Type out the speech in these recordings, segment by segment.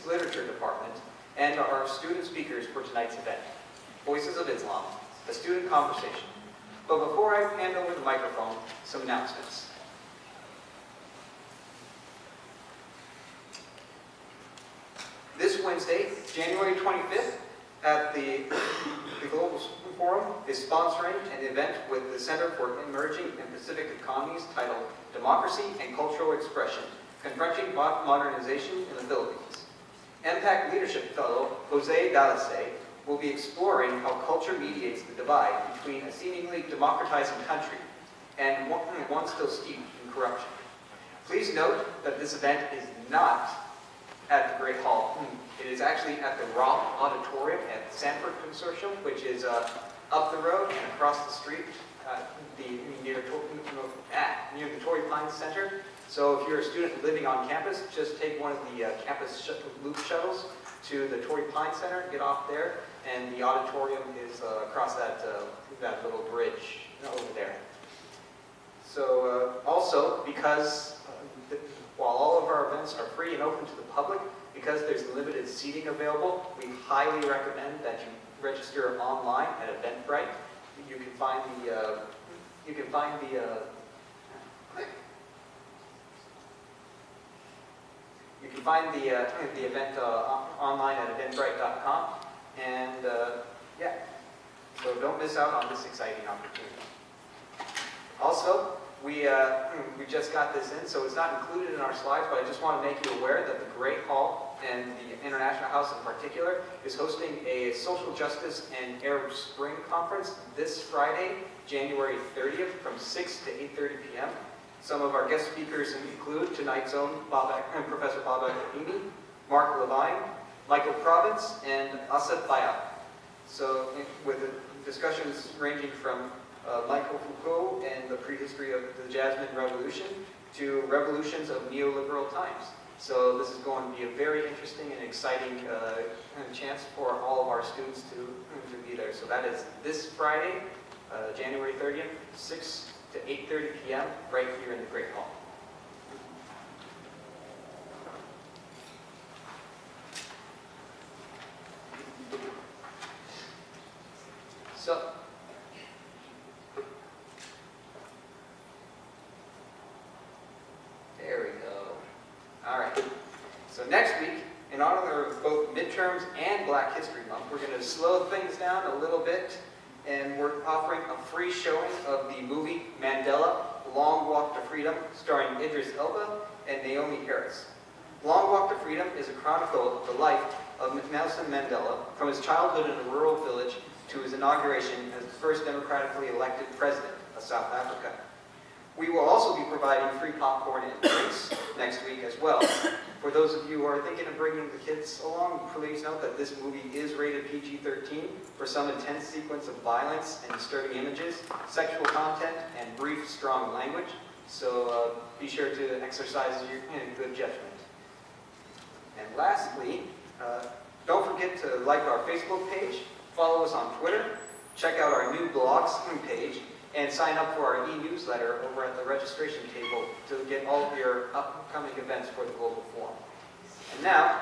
English Literature Department, and our student speakers for tonight's event, Voices of Islam, a student conversation. But before I hand over the microphone, some announcements. This Wednesday, January 25th, at the Global Forum is sponsoring an event with the Center for Emerging and Pacific Economies titled Democracy and Cultural Expression, Confronting Modernization in the Philippines. MPAC Leadership Fellow Jose Dalasay will be exploring how culture mediates the divide between a seemingly democratizing country and one still steeped in corruption. Please note that this event is not at the Great Hall. It is actually at the Roth Auditorium at Sanford Consortium, which is up the road and across the street near the Torrey Pines Center. So if you're a student living on campus, just take one of the campus loop shuttles to the Torrey Pines Center, get off there, and the auditorium is across that little bridge over there. So also, because while all of our events are free and open to the public, because there's limited seating available, we highly recommend that you register online at Eventbrite. You can find the event online at eventbrite.com, and yeah, so don't miss out on this exciting opportunity. Also, we just got this in, so it's not included in our slides, but I just want to make you aware that the Great Hall and the International House in particular is hosting a Social Justice and Arab Spring Conference this Friday, January 30th from 6 to 8:30 p.m. Some of our guest speakers include tonight's own Professor Babak Rahimi, Mark Levine, Michael Province, and Asad Bayat. So with the discussions ranging from Michael Foucault and the prehistory of the Jasmine Revolution to revolutions of neoliberal times. So this is going to be a very interesting and exciting chance for all of our students to be there. So that is this Friday, January 30th, 6 to 8:30 p.m. right here in the Great Hall. So, there we go. All right. So next week, in honor of both midterms and Black History Month, we're going to slow things down a little bit, and we're offering a free showing of the movie Mandela, Long Walk to Freedom, starring Idris Elba and Naomi Harris. Long Walk to Freedom is a chronicle of the life of Nelson Mandela from his childhood in a rural village to his inauguration as the first democratically elected president of South Africa. We will also be providing free popcorn and drinks next week as well. For those of you who are thinking of bringing the kids along, please note that this movie is rated PG-13 for some intense sequence of violence and disturbing images, sexual content, and brief, strong language. So be sure to exercise your good judgment. And lastly, don't forget to like our Facebook page, follow us on Twitter, check out our new blogs page, and sign up for our e-newsletter over at the registration table to get all of your upcoming events for the Global Forum. And now,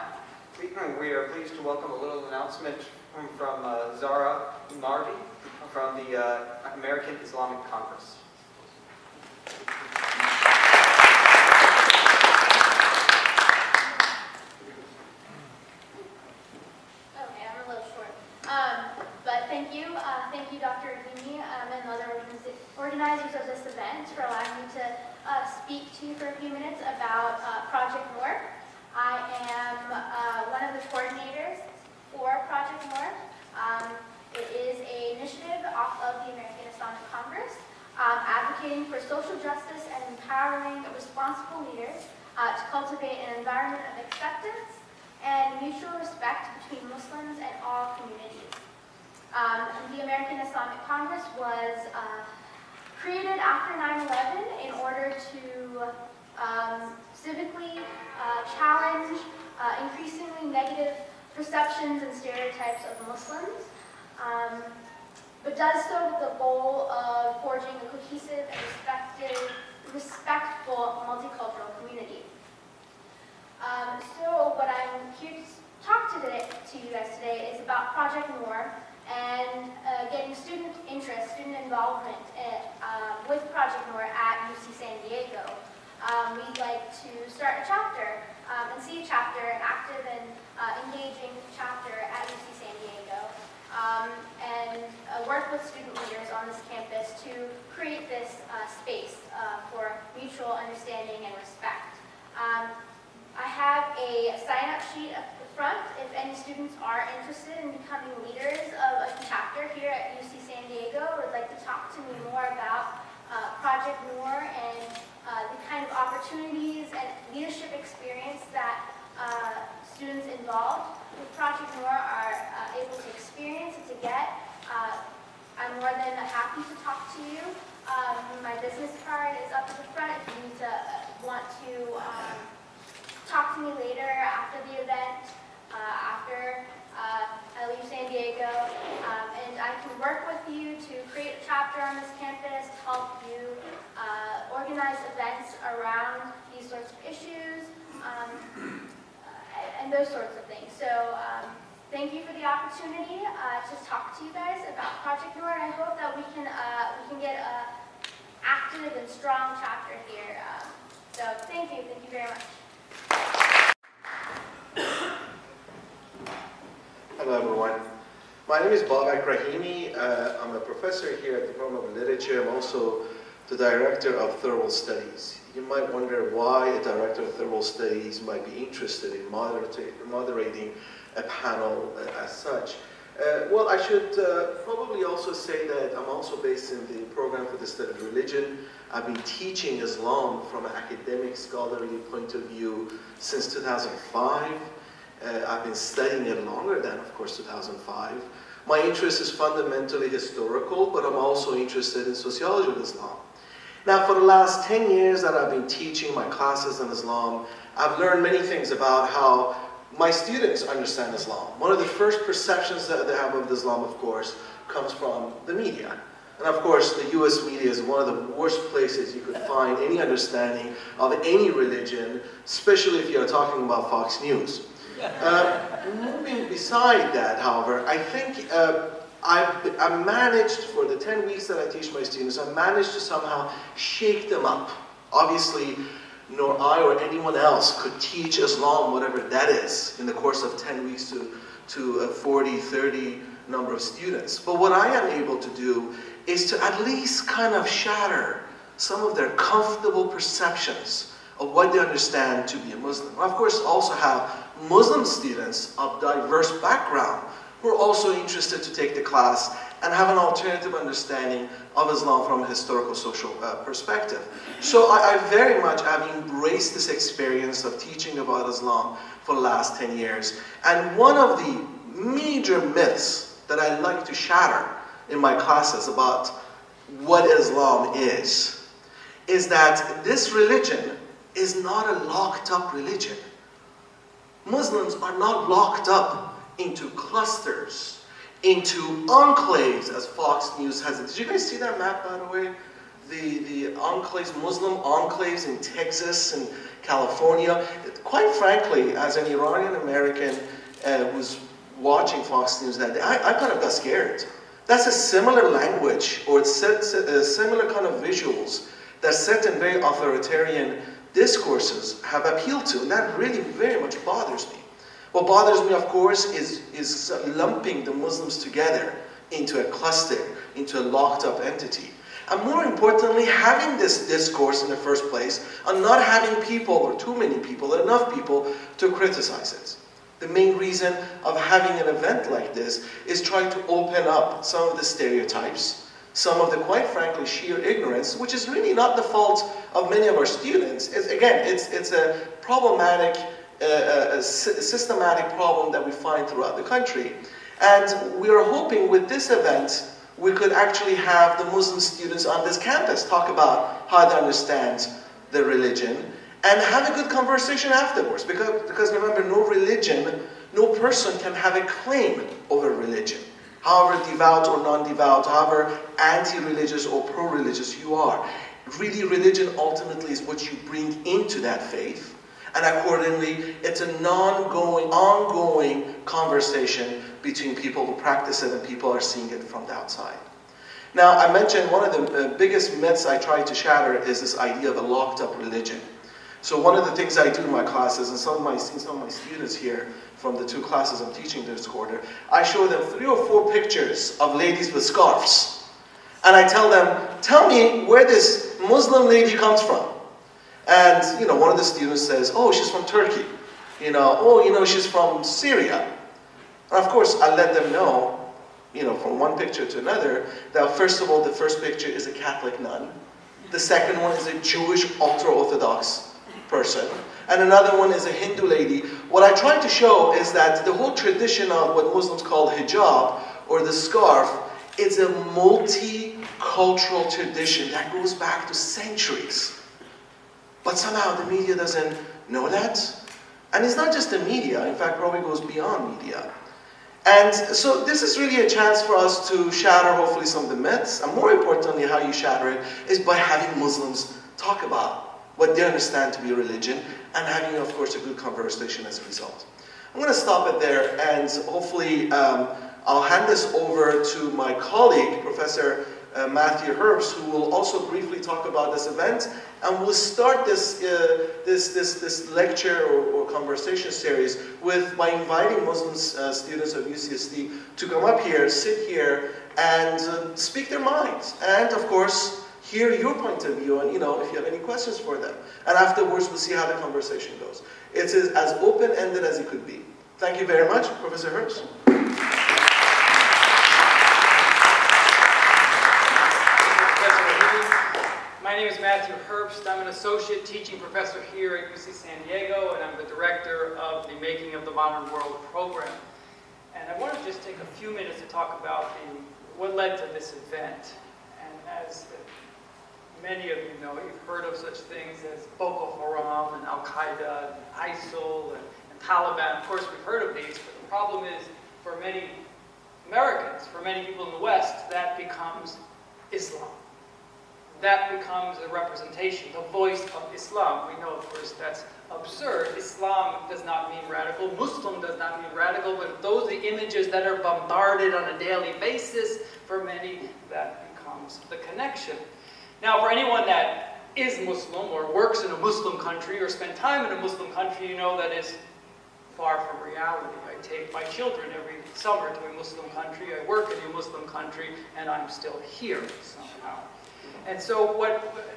we are pleased to welcome a little announcement from Zara Marvi from the American Islamic Congress. Okay, I'm a little short. But thank you, Dr. Rahimi, and other organizers of this event for allowing me to speak to you for a few minutes about Project More. I am one of the coordinators for Project More. It is an initiative off of the American Islamic Congress, advocating for social justice and empowering responsible leaders to cultivate an environment of acceptance and mutual respect between Muslims and all communities. The American Islamic Congress was created after 9/11 in order to civically challenge increasingly negative perceptions and stereotypes of Muslims, but does so with the goal of forging a cohesive and respectful multicultural community. So what I'm here to to you guys today is about Project More and getting student interest, student involvement with Project More at UC San Diego. We'd like to start a chapter and see a chapter, an active and engaging chapter at UC San Diego, and work with student leaders on this campus to create this space for mutual understanding and respect. I have a sign-up sheet up the front if any students are interested in becoming leaders of a chapter here at UC San Diego, would like to talk to me more about Project More and the kind of opportunities and leadership experience that students involved with Project More are able to experience and to get. I'm more than happy to talk to you. My business card is up at the front if you need to want to talk to me later after the event, after I leave San Diego, and I can work with you to create a chapter on this campus to help you organize events around these sorts of issues and those sorts of things. So thank you for the opportunity to talk to you guys about Project More, and I hope that we can get an active and strong chapter here. So thank you very much. Hello everyone. My name is Babak Rahimi. I'm a professor here at the Department of Literature. I'm also the Director of Third Studies. You might wonder why a Director of Third Studies might be interested in moderating a panel as such. Well, I should probably also say that I'm also based in the Program for the Study of Religion. I've been teaching Islam from an academic, scholarly point of view since 2005. I've been studying it longer than, of course, 2005. My interest is fundamentally historical, but I'm also interested in sociology of Islam. Now, for the last 10 years that I've been teaching my classes in Islam, I've learned many things about how my students understand Islam. One of the first perceptions that they have of Islam, of course, comes from the media. And of course, the US media is one of the worst places you could find any understanding of any religion, especially if you're talking about Fox News. Moving beside that, however, I think I managed, for the 10 weeks that I teach my students, I managed to somehow shake them up. Obviously, nor I or anyone else could teach Islam, whatever that is, in the course of 10 weeks to a 40, 30 number of students. But what I am able to do is to at least kind of shatter some of their comfortable perceptions of what they understand to be a Muslim. I, of course, also have Muslim students of diverse background who are also interested to take the class and have an alternative understanding of Islam from a historical social perspective. So I very much have embraced this experience of teaching about Islam for the last 10 years. And one of the major myths that I like to shatter in my classes about what Islam is that this religion is not a locked up religion. Muslims are not locked up into clusters, into enclaves, as Fox News has it. Did you guys see that map, by the way? The enclaves, Muslim enclaves in Texas and California. Quite frankly, as an Iranian American who's watching Fox News that day, I kind of got scared. That's a similar language, or similar kind of visuals that certain very authoritarian discourses have appealed to, and that really very much bothers me. What bothers me, of course, is lumping the Muslims together into a cluster, into a locked up entity. And more importantly, having this discourse in the first place, and not having people, or too many people, or enough people, to criticize it. The main reason of having an event like this is trying to open up some of the stereotypes, some of the, quite frankly, sheer ignorance, which is really not the fault of many of our students. It's a problematic, a systematic problem that we find throughout the country. And we are hoping with this event, we could actually have the Muslim students on this campus talk about how they understand the religion, and have a good conversation afterwards. Because remember, no religion, no person can have a claim over religion. However devout or non-devout, however anti-religious or pro-religious you are. Really, religion ultimately is what you bring into that faith. And accordingly, it's an ongoing conversation between people who practice it and people are seeing it from the outside. Now, I mentioned one of the biggest myths I try to shatter is this idea of a locked up religion. So one of the things I do in my classes, and some of my students here from the 2 classes I'm teaching this quarter, I show them 3 or 4 pictures of ladies with scarves. And I tell them, tell me where this Muslim lady comes from. And, one of the students says, oh, she's from Turkey. Oh, she's from Syria. And of course, I let them know, from one picture to another, that first of all, the first picture is a Catholic nun. The second one is a Jewish ultra-Orthodox person. And another one is a Hindu lady. What I try to show is that the whole tradition of what Muslims call hijab, or the scarf, is a multicultural tradition that goes back to centuries. But somehow the media doesn't know that. And it's not just the media, in fact, probably goes beyond media. And so this is really a chance for us to shatter, hopefully, some of the myths. And more importantly, how you shatter it is by having Muslims talk about what they understand to be a religion and having, of course, a good conversation as a result. I'm going to stop it there, and hopefully I'll hand this over to my colleague, Professor Matthew Herbst, who will also briefly talk about this event, and we'll start this lecture or conversation series by inviting Muslim students of UCSD to come up here, sit here, and speak their minds, and of course hear your point of view, and if you have any questions for them. And afterwards we'll see how the conversation goes. It's as open-ended as it could be. Thank you very much, Professor Herbst. My name is Matthew Herbst. I'm an associate teaching professor here at UC San Diego, and I'm the director of the Making of the Modern World program. And I want to just take a few minutes to talk about what led to this event. And as many of you know, you've heard of such things as Boko Haram and Al-Qaeda, and ISIL, and Taliban. Of course, we've heard of these, but the problem is, for many Americans, for many people in the West, that becomes Islam. That becomes a representation, the voice of Islam. We know, of course, that's absurd. Islam does not mean radical. Muslim does not mean radical, but those are the images that are bombarded on a daily basis. For many, that becomes the connection. Now, for anyone that is Muslim or works in a Muslim country or spent time in a Muslim country, you know that is far from reality. I take my children every summer to a Muslim country. I work in a Muslim country, and I'm still here somehow. And so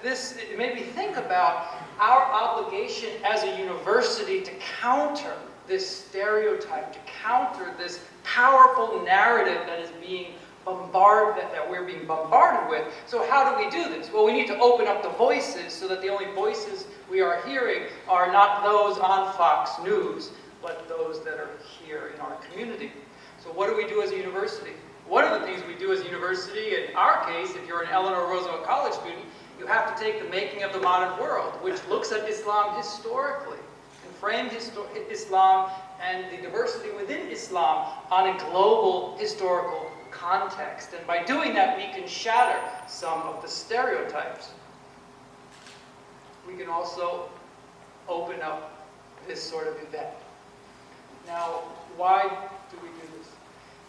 it made me think about our obligation as a university to counter this stereotype, to counter this powerful narrative that is being bombarded, that we're being bombarded with. So how do we do this? Well, we need to open up the voices so that the only voices we are hearing are not those on Fox News, but those that are here in our community. So what do we do as a university? One of the things we do as a university, in our case, if you're an Eleanor Roosevelt College student, you have to take the Making of the Modern World, which looks at Islam historically, and frame Islam and the diversity within Islam on a global historical context. And by doing that, we can shatter some of the stereotypes. We can also open up this sort of event. Now, why do we do this?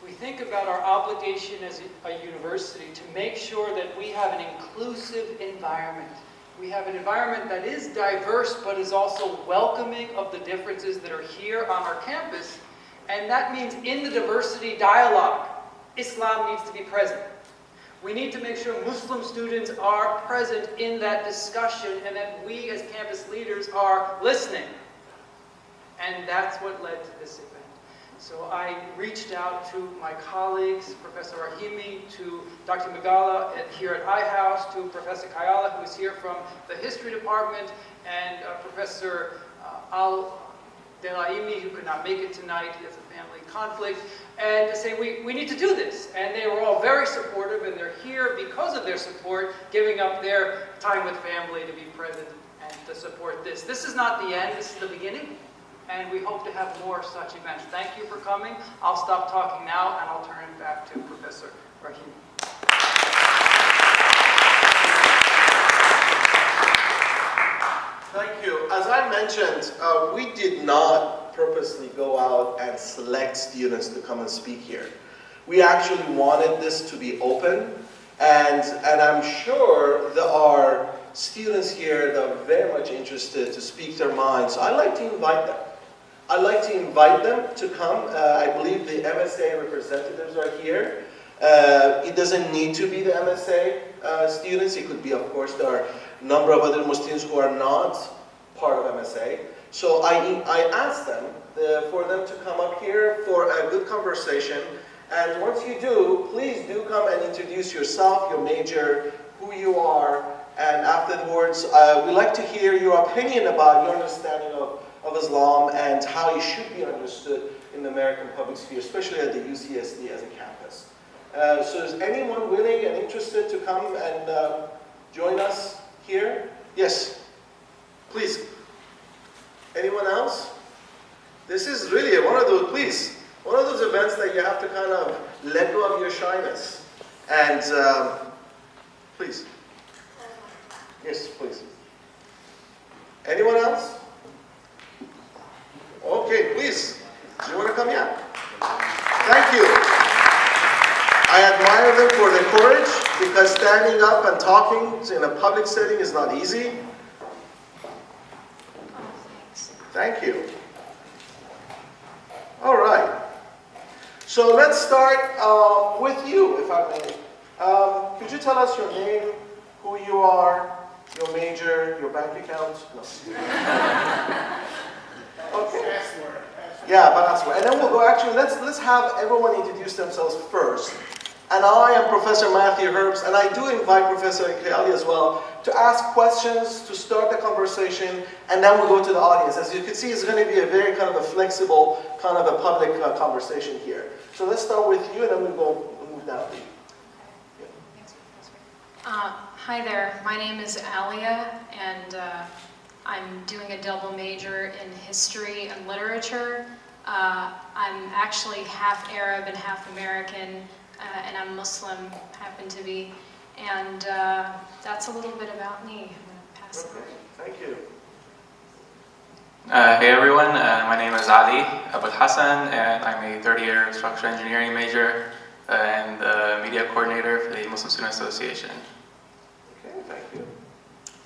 We think about our obligation as a university to make sure that we have an inclusive environment. We have an environment that is diverse, but is also welcoming of the differences that are here on our campus. And that means in the diversity dialogue, Islam needs to be present. We need to make sure Muslim students are present in that discussion and that we as campus leaders are listening. And that's what led to this event. So I reached out to my colleagues, Professor Rahimi, to Dr. Magala here at iHouse, to Professor Kayala, who is here from the history department, and Professor Al-Delaimy, who could not make it tonight. He has a family conflict. And to say, we need to do this. And they were all very supportive, and they're here because of their support, giving up their time with family to be present and to support this. This is not the end, this is the beginning. And we hope to have more such events. Thank you for coming. I'll stop talking now, and I'll turn it back to Professor Rahimi. Thank you. As I mentioned, we did not purposely go out and select students to come and speak here. We actually wanted this to be open, and I'm sure there are students here that are very much interested to speak their minds. So I'd like to invite them. I'd like to invite them to come. I believe the MSA representatives are here. It doesn't need to be the MSA students. It could be, of course, there are a number of other Muslims who are not part of MSA. So I asked them for them to come up here for a good conversation. And once you do, please do come and introduce yourself, your major, who you are, and afterwards, we'd like to hear your opinion about your understanding of Islam and how it should be understood in the American public sphere, especially at the UCSD as a campus. So is anyone willing and interested to come and join us here? Yes, please. Anyone else? This is really one of those, please, one of those events that you have to kind of let go of your shyness. And please. Yes, please. Anyone else? Okay, please. Do you want to come here? Thank you. I admire them for their courage, because standing up and talking in a public setting is not easy. Thank you. All right. So let's start with you, if I may. Could you tell us your name, who you are, your major, your bank account? No. Okay. Yeah, password. And then we'll go, actually, let's have everyone introduce themselves first. And I am Professor Matthew Herbst, and I do invite Professor Kayali as well to ask questions, to start the conversation, and then we'll go to the audience. As you can see, it's going to be a very kind of a flexible, kind of a public conversation here. So let's start with you, and then we'll move down to you. Hi there, my name is Alia, and I'm doing a double major in history and literature. I'm actually half Arab and half American, and I'm Muslim, happen to be. And that's a little bit about me. I'm going to pass it. Thank you. Hey everyone, my name is Ali Abul Hassan, and I'm a third-year structural engineering major and media coordinator for the Muslim Student Association. Okay, thank you.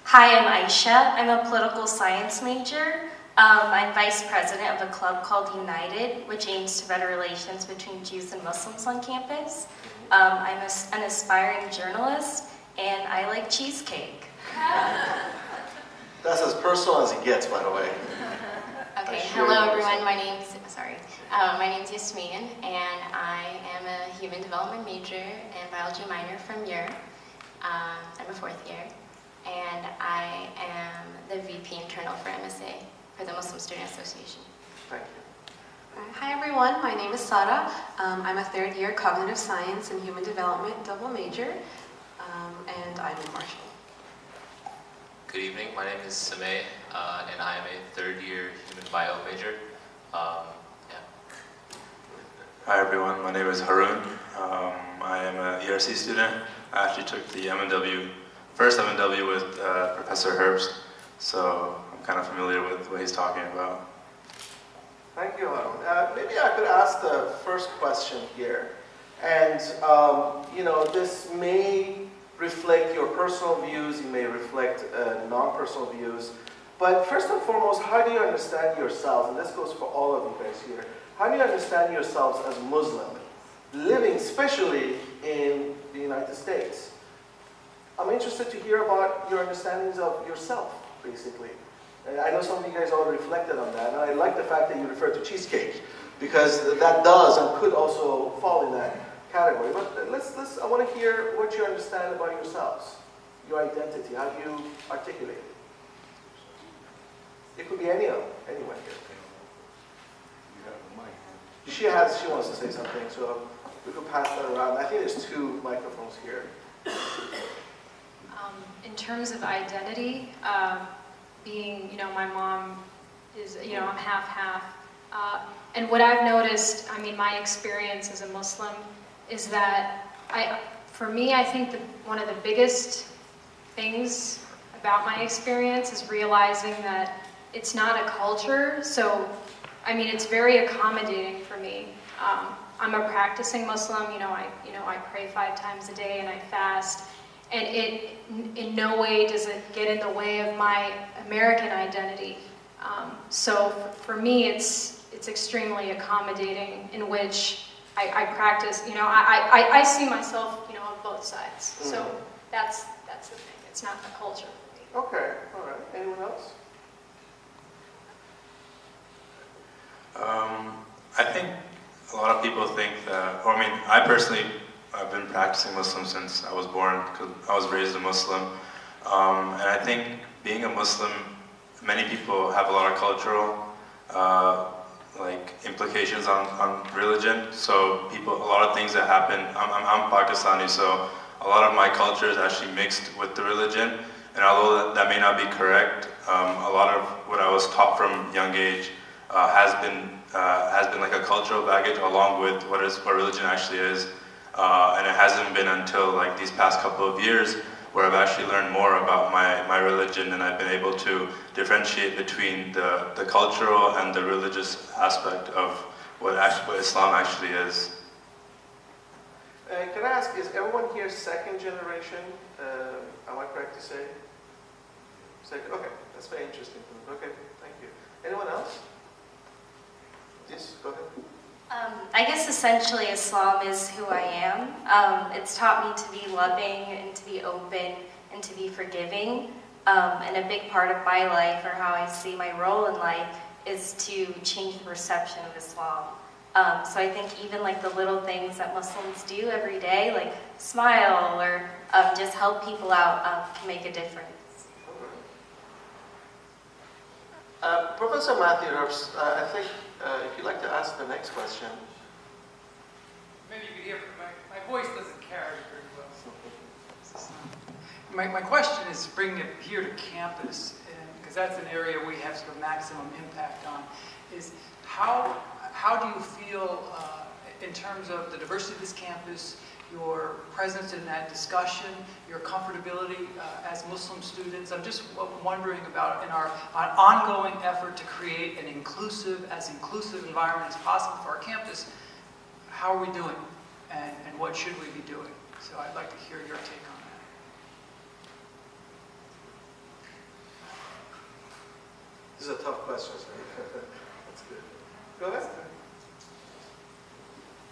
Hi, I'm Aisha. I'm a political science major. I'm vice president of a club called United, which aims to better relations between Jews and Muslims on campus. I'm an aspiring journalist, and I like cheesecake. That's as personal as it gets, by the way. Okay, hello everyone. My name's Yasmin, and I am a human development major and biology minor from Europe. I'm a fourth year, and I am the VP internal for MSA for the Muslim Student Association. Thank you. Hi everyone, my name is Sara. I'm a third year cognitive science and human development double major, and I'm in Marshall. Good evening, my name is Samay, and I am a third year human bio major. Hi everyone, my name is Harun. I am an ERC student. I actually took the first M&W with Professor Herbst, so I'm kind of familiar with what he's talking about. Thank you, Harun. Maybe I could ask the first question here. And, you know, this may reflect your personal views, it may reflect non-personal views. But first and foremost, how do you understand yourselves? And this goes for all of you guys here. How do you understand yourselves as Muslim, living especially in the United States? I'm interested to hear about your understandings of yourself, basically. I know some of you guys already reflected on that, and I like the fact that you referred to cheesecake, because that does and could also fall in that category. But I want to hear what you understand about yourselves, your identity. How do you articulate it? It could be any of them, anyone here. She wants to say something, so we could pass that around. I think there's two microphones here. In terms of identity, being, you know, my mom is, you know, I'm half-half. And what I've noticed, I mean, my experience as a Muslim is that for me, I think that one of the biggest things about my experience is realizing that it's not a culture. So, I mean, it's very accommodating for me. I'm a practicing Muslim. I pray 5 times a day and I fast. And it, in no way does it get in the way of my American identity. So for me, it's extremely accommodating, in which I practice. I see myself, on both sides. So that's the thing. It's not the culture for me. Okay, all right. Anyone else? I think a lot of people think that, or I mean, I personally, I've been practicing Muslim since I was born, because I was raised a Muslim. And I think being a Muslim, many people have a lot of cultural implications on religion. So a lot of things that happen, I'm Pakistani, so a lot of my culture is actually mixed with the religion. And although that may not be correct, a lot of what I was taught from young age has been like a cultural baggage along with what religion actually is. And it hasn't been until like these past couple of years where I've actually learned more about my religion, and I've been able to differentiate between the cultural and the religious aspect of what Islam actually is. Can I ask, is everyone here second generation? Am I correct to say? Second, okay, that's very interesting. Okay, thank you. Anyone else? Yes, go ahead. I guess essentially Islam is who I am. It's taught me to be loving and to be open and to be forgiving. And a big part of my life, or how I see my role in life, is to change the perception of Islam. So I think even like the little things that Muslims do every day, like smile or just help people out, can make a difference. Professor Matthew Herbst, I think if you'd like to ask the next question. Maybe you could hear, my voice doesn't carry very well. My question is bringing it here to campus, because that's an area we have sort of maximum impact on, is how do you feel in terms of the diversity of this campus, your presence in that discussion, your comfortability as Muslim students? I'm just wondering about, in our ongoing effort to create an inclusive environment as possible for our campus, how are we doing, and what should we be doing? So I'd like to hear your take on that. This is a tough question. That's good. Go ahead.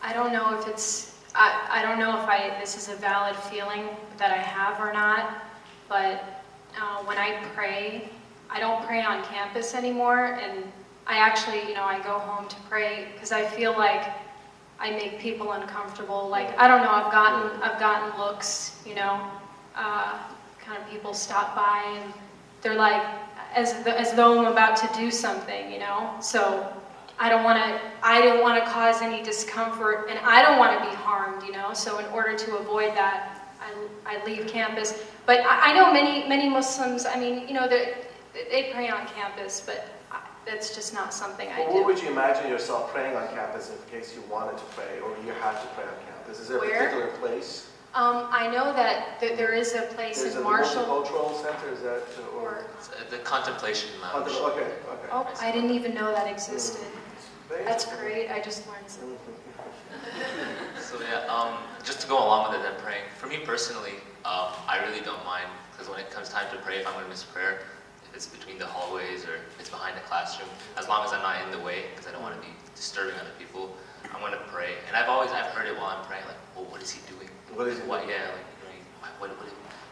I don't know if it's, I don't know if this is a valid feeling that I have or not, but when I pray, I don't pray on campus anymore, and I actually, I go home to pray because I feel like I make people uncomfortable. Like, I don't know, I've gotten looks, kind of people stop by and they're like, as though I'm about to do something, so I don't want to cause any discomfort, and I don't want to be harmed, so in order to avoid that, I leave campus. But I know many Muslims, I mean, they pray on campus, but that's just not something I do. Where would you imagine yourself praying on campus in case you wanted to pray, or you had to pray on campus? Is there a particular place? I know that there is a place in Marshall. There's a multicultural center, is that? Or the Contemplation Lounge. Okay. Oh, I didn't even know that existed. That's great, I just learned something. So yeah, just to go along with it and praying, for me personally, I really don't mind, because when it comes time to pray, if I'm going to miss prayer, if it's between the hallways or if it's behind the classroom, as long as I'm not in the way, because I don't want to be disturbing other people, I'm going to pray. And I've heard it while I'm praying, like, well, what is he doing? What is he doing? Yeah, like,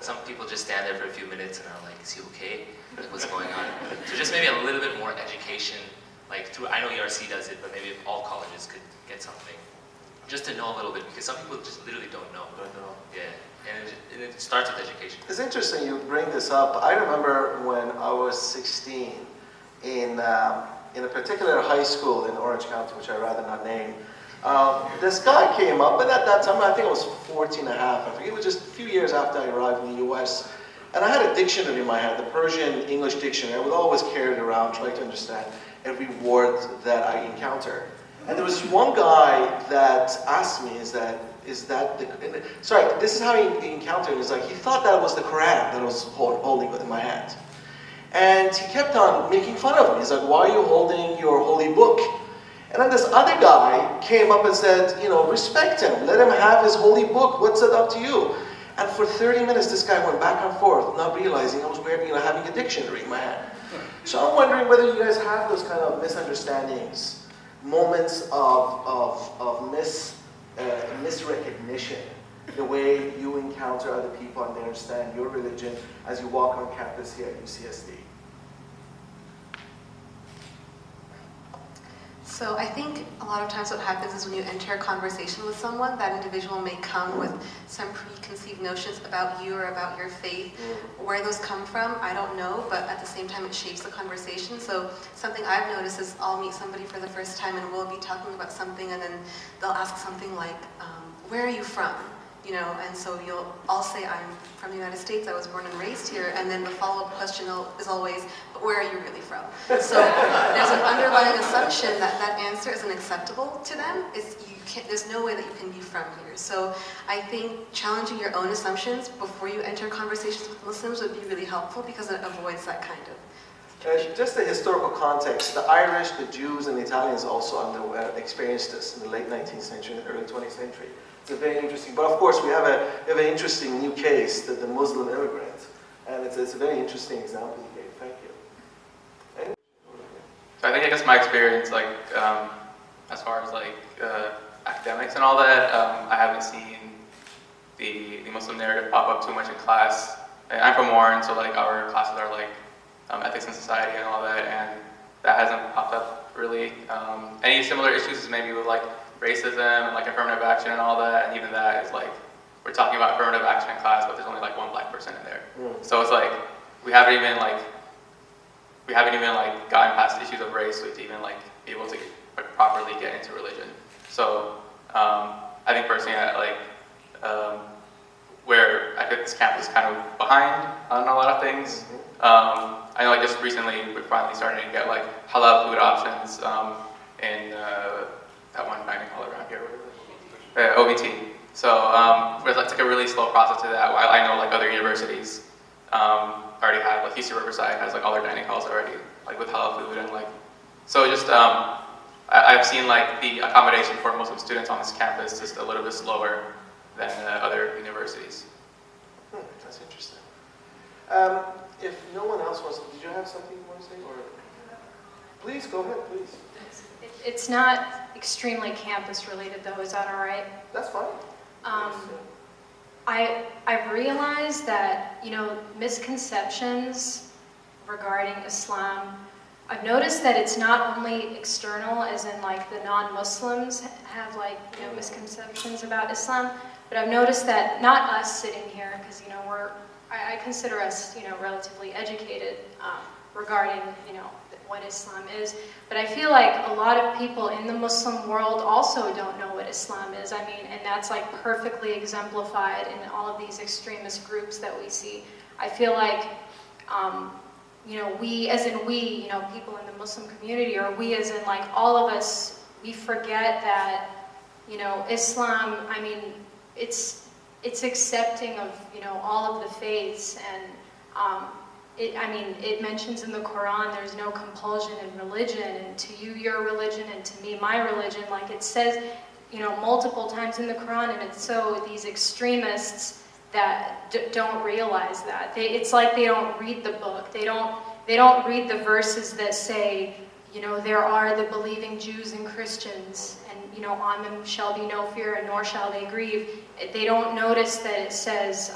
some people just stand there for a few minutes and are like, is he okay? Like, what's going on? So just maybe a little bit more education, like I know ERC does it, but maybe if all colleges could get something, just to know a little bit, because some people just literally don't know. Yeah, and it starts with education. It's interesting you bring this up. I remember when I was 16 in a particular high school in Orange County, which I'd rather not name. This guy came up, and at that time, I think I was 14 and a half. I forget, it was just a few years after I arrived in the US. And I had a dictionary in my hand, the Persian English dictionary. I would always carry it around, try to understand every word that I encounter. And there was one guy that asked me, sorry, this is how he encountered it. It's like he thought that was the Quran that I was holding in my hand. And he kept on making fun of me. He's like, why are you holding your holy book? And then this other guy came up and said, you know, respect him. Let him have his holy book. What's it up to you? And for 30 minutes, this guy went back and forth, not realizing I was wearing, you know, having a dictionary in my hand. So I'm wondering whether you guys have those kind of misunderstandings, moments of misrecognition, the way you encounter other people and they understand your religion as you walk on campus here at UCSD. So I think a lot of times what happens is when you enter a conversation with someone, that individual may come with some preconceived notions about you or about your faith. Where those come from, I don't know, but at the same time it shapes the conversation. So something I've noticed is I'll meet somebody for the first time and we'll be talking about something and then they'll ask something like, where are you from? You know, and so I'll say I'm from the United States, I was born and raised here, and then the follow-up question is always, but where are you really from? So there's an underlying assumption that that answer isn't acceptable to them. There's no way that you can be from here. So I think challenging your own assumptions before you enter conversations with Muslims would be really helpful because it avoids that kind of. Just the historical context, the Irish, the Jews, and the Italians also experienced this in the late 19th century and the early 20th century. It's a very interesting, but of course we have an interesting new case, the Muslim immigrant, and it's a very interesting example you gave. Thank you. So I guess my experience, like as far as like academics and all that, I haven't seen the Muslim narrative pop up too much in class. And I'm from Warren, so like our classes are like ethics and society and all that, and that hasn't popped up really. Any similar issues is maybe with like racism and like affirmative action and all that, and even that is like, we're talking about affirmative action in class, but there's only like one black person in there. So it's like, we haven't even gotten past issues of race to even like be able to properly get into religion. So I think personally, where I think this campus is kind of behind on a lot of things. I know like just recently we're finally starting to get like halal food options in that one dining hall around here, OVT. So it's like a really slow process to that. While I know like other universities already have, like UC Riverside has like all their dining halls already, like with halal food and like. So just I've seen like the accommodation for Muslim students on this campus just a little bit slower than other universities. That's interesting. If no one else wants, did you have something you want to say, or please go ahead, please. It's not extremely campus related though, is that all right? That's fine. I've realized that, you know, misconceptions regarding Islam, I've noticed that it's not only external, as in like the non-Muslims have like, you know, misconceptions about Islam, but I've noticed that not us sitting here, because, you know, I consider us, you know, relatively educated regarding, you know, what Islam is, but I feel like a lot of people in the Muslim world also don't know what Islam is. I mean, and that's like perfectly exemplified in all of these extremist groups that we see. I feel like, you know, we, as in we, you know, people in the Muslim community, or we as in like all of us, we forget that, you know, Islam, I mean, it's accepting of, you know, all of the faiths, and it mentions in the Quran there's no compulsion in religion, and to you your religion and to me my religion. Like it says, you know, multiple times in the Quran, and it's so these extremists that don't realize that. It's like they don't read the book. They don't read the verses that say, you know, there are the believing Jews and Christians, and, you know, on them shall be no fear and nor shall they grieve. They don't notice that it says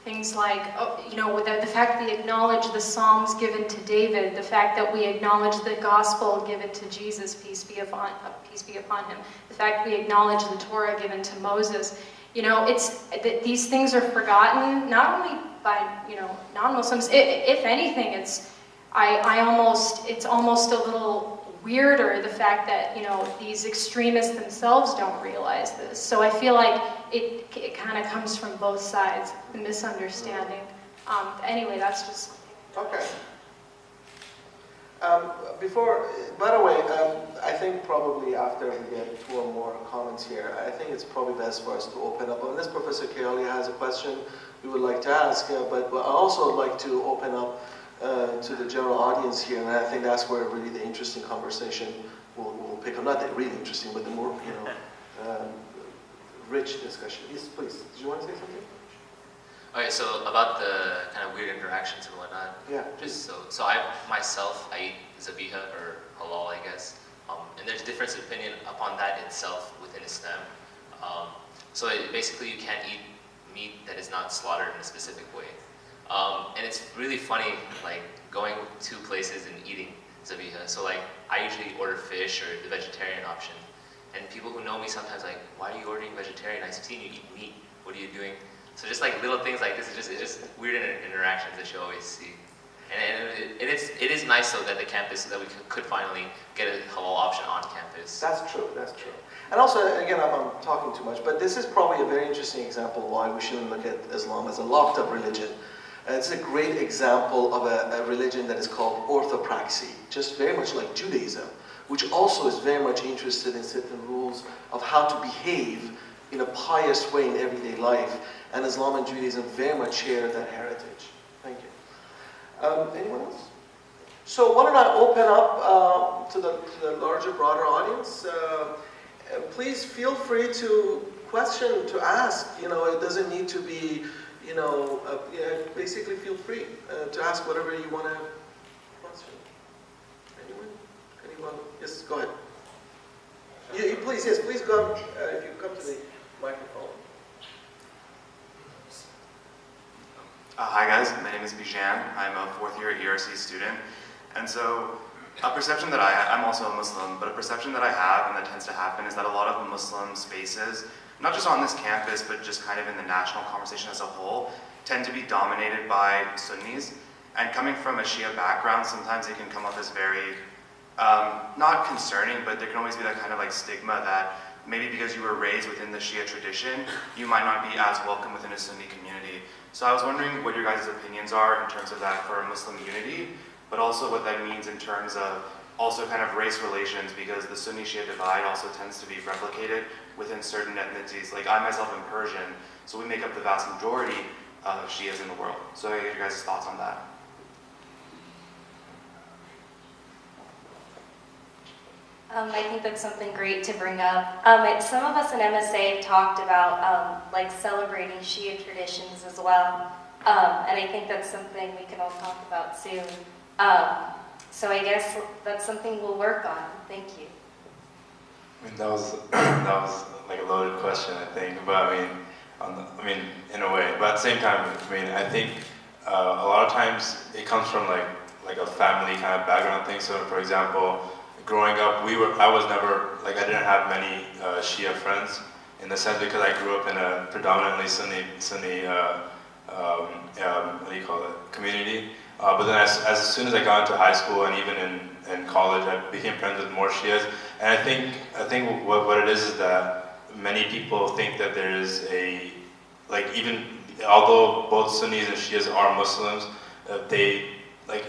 things like, oh, you know, the fact that we acknowledge the Psalms given to David, the fact that we acknowledge the Gospel given to Jesus, peace be upon him, the fact that we acknowledge the Torah given to Moses. You know, these things are forgotten not only by, you know, non-Muslims. If anything, it's almost a little weirder, the fact that, you know, these extremists themselves don't realize this. So I feel like it kind of comes from both sides, the misunderstanding. Anyway, that's just... Okay. By the way, I think probably after we get 2 or more comments here, I think it's probably best for us to open up. Unless Professor Keali has a question we would like to ask, but I also would like to open up to the general audience here, and I think that's where really the interesting conversation will pick up. Not that really interesting, but the more, rich discussion. Yes, please. Did you want to say something? Okay, so about the kind of weird interactions and whatnot. Yeah. Just so I myself, I eat zabiha or halal, I guess. And there's difference of opinion upon that itself within Islam. So basically you can't eat meat that is not slaughtered in a specific way. And it's really funny, like going to places and eating zabiha. So like I usually order fish or the vegetarian option. And people who know me sometimes like, why are you ordering vegetarian? I've seen you eat meat. What are you doing? So just like little things like this, it's just weird interactions that you always see. And it is nice though that the campus, that we could finally get a halal option on campus. That's true, that's true. And also, again, I'm talking too much, but this is probably a very interesting example of why we shouldn't look at Islam as a locked up religion. It's a great example of a religion that is called orthopraxy, just very much like Judaism, which also is very much interested in certain rules of how to behave in a pious way in everyday life. And Islam and Judaism very much share that heritage. Thank you. Anyone else? So why don't I open up to the larger, broader audience. Please feel free to question, to ask. It doesn't need to be, basically feel free to ask whatever you want to question. Anyone? Yes, go ahead. Please go. If you come to the microphone. Hi guys, my name is Bijan. I'm a 4th year ERC student. And so a perception that I'm also a Muslim, but a perception that I have and that tends to happen is that a lot of Muslim spaces, not just on this campus, but just kind of in the national conversation as a whole, tend to be dominated by Sunnis. And coming from a Shia background, sometimes it can come up as very, not concerning, but there can always be that kind of like stigma that maybe because you were raised within the Shia tradition, you might not be as welcome within a Sunni community. So I was wondering what your guys' opinions are in terms of that for Muslim unity, but also what that means in terms of also kind of race relations, because the Sunni-Shia divide also tends to be replicated within certain ethnicities. Like I myself am Persian, so we make up the vast majority of Shias in the world. So I get your guys' thoughts on that. I think that's something great to bring up. Some of us in MSA have talked about like celebrating Shia traditions as well, and I think that's something we can all talk about soon. So I guess that's something we'll work on. Thank you. I mean, that was like a loaded question, I think. But I mean, in a way. But at the same time, I think a lot of times it comes from like a family kind of background thing. So, for example, growing up, I was never, I didn't have many Shia friends in the sense because I grew up in a predominantly Sunni what do you call it, community. But then as soon as I got into high school and even in college, I became friends with more Shias. And I think what it is that many people think that there is even although both Sunnis and Shias are Muslims, they,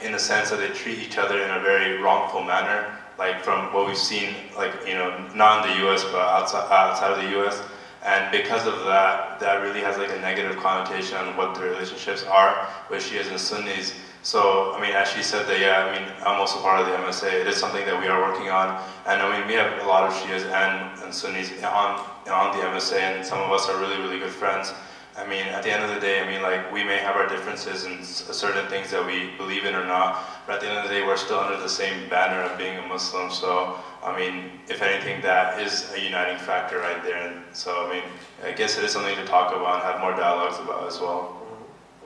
in the sense that they treat each other in a very wrongful manner. Like from what we've seen, not in the US, but outside of the US. And because of that, that really has a negative connotation on what the relationships are with Shias and Sunnis. So, as she said that, I'm also part of the MSA. It is something that we are working on. And we have a lot of Shias and Sunnis on the MSA, and some of us are really, really good friends. At the end of the day, we may have our differences in certain things that we believe in or not, but at the end of the day, we're still under the same banner of being a Muslim. So, if anything, that is a uniting factor right there. And so, I guess it is something to talk about and have more dialogues about as well.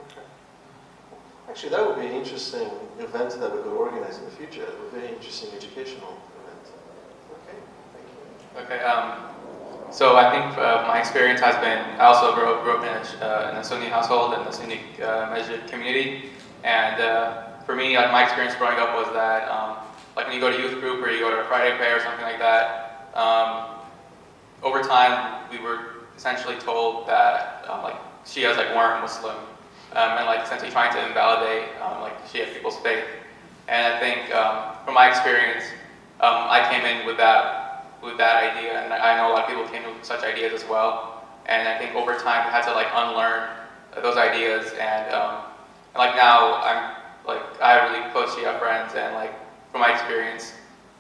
Okay. Actually, that would be an interesting event that we could organize in the future. A very interesting educational event. Okay, thank you. Okay. So I think my experience has been, I also grew up in a Sunni household in the Sunni masjid community, and for me, my experience growing up was that when you go to youth group or you go to a Friday prayer or something like that, over time we were essentially told that Shias weren't Muslim, and essentially trying to invalidate Shia people's faith. And I think from my experience, I came in with that idea, and I know a lot of people came in with such ideas as well. And I think over time, I had to like unlearn those ideas. And like now, I have really close Shia friends, and like from my experience,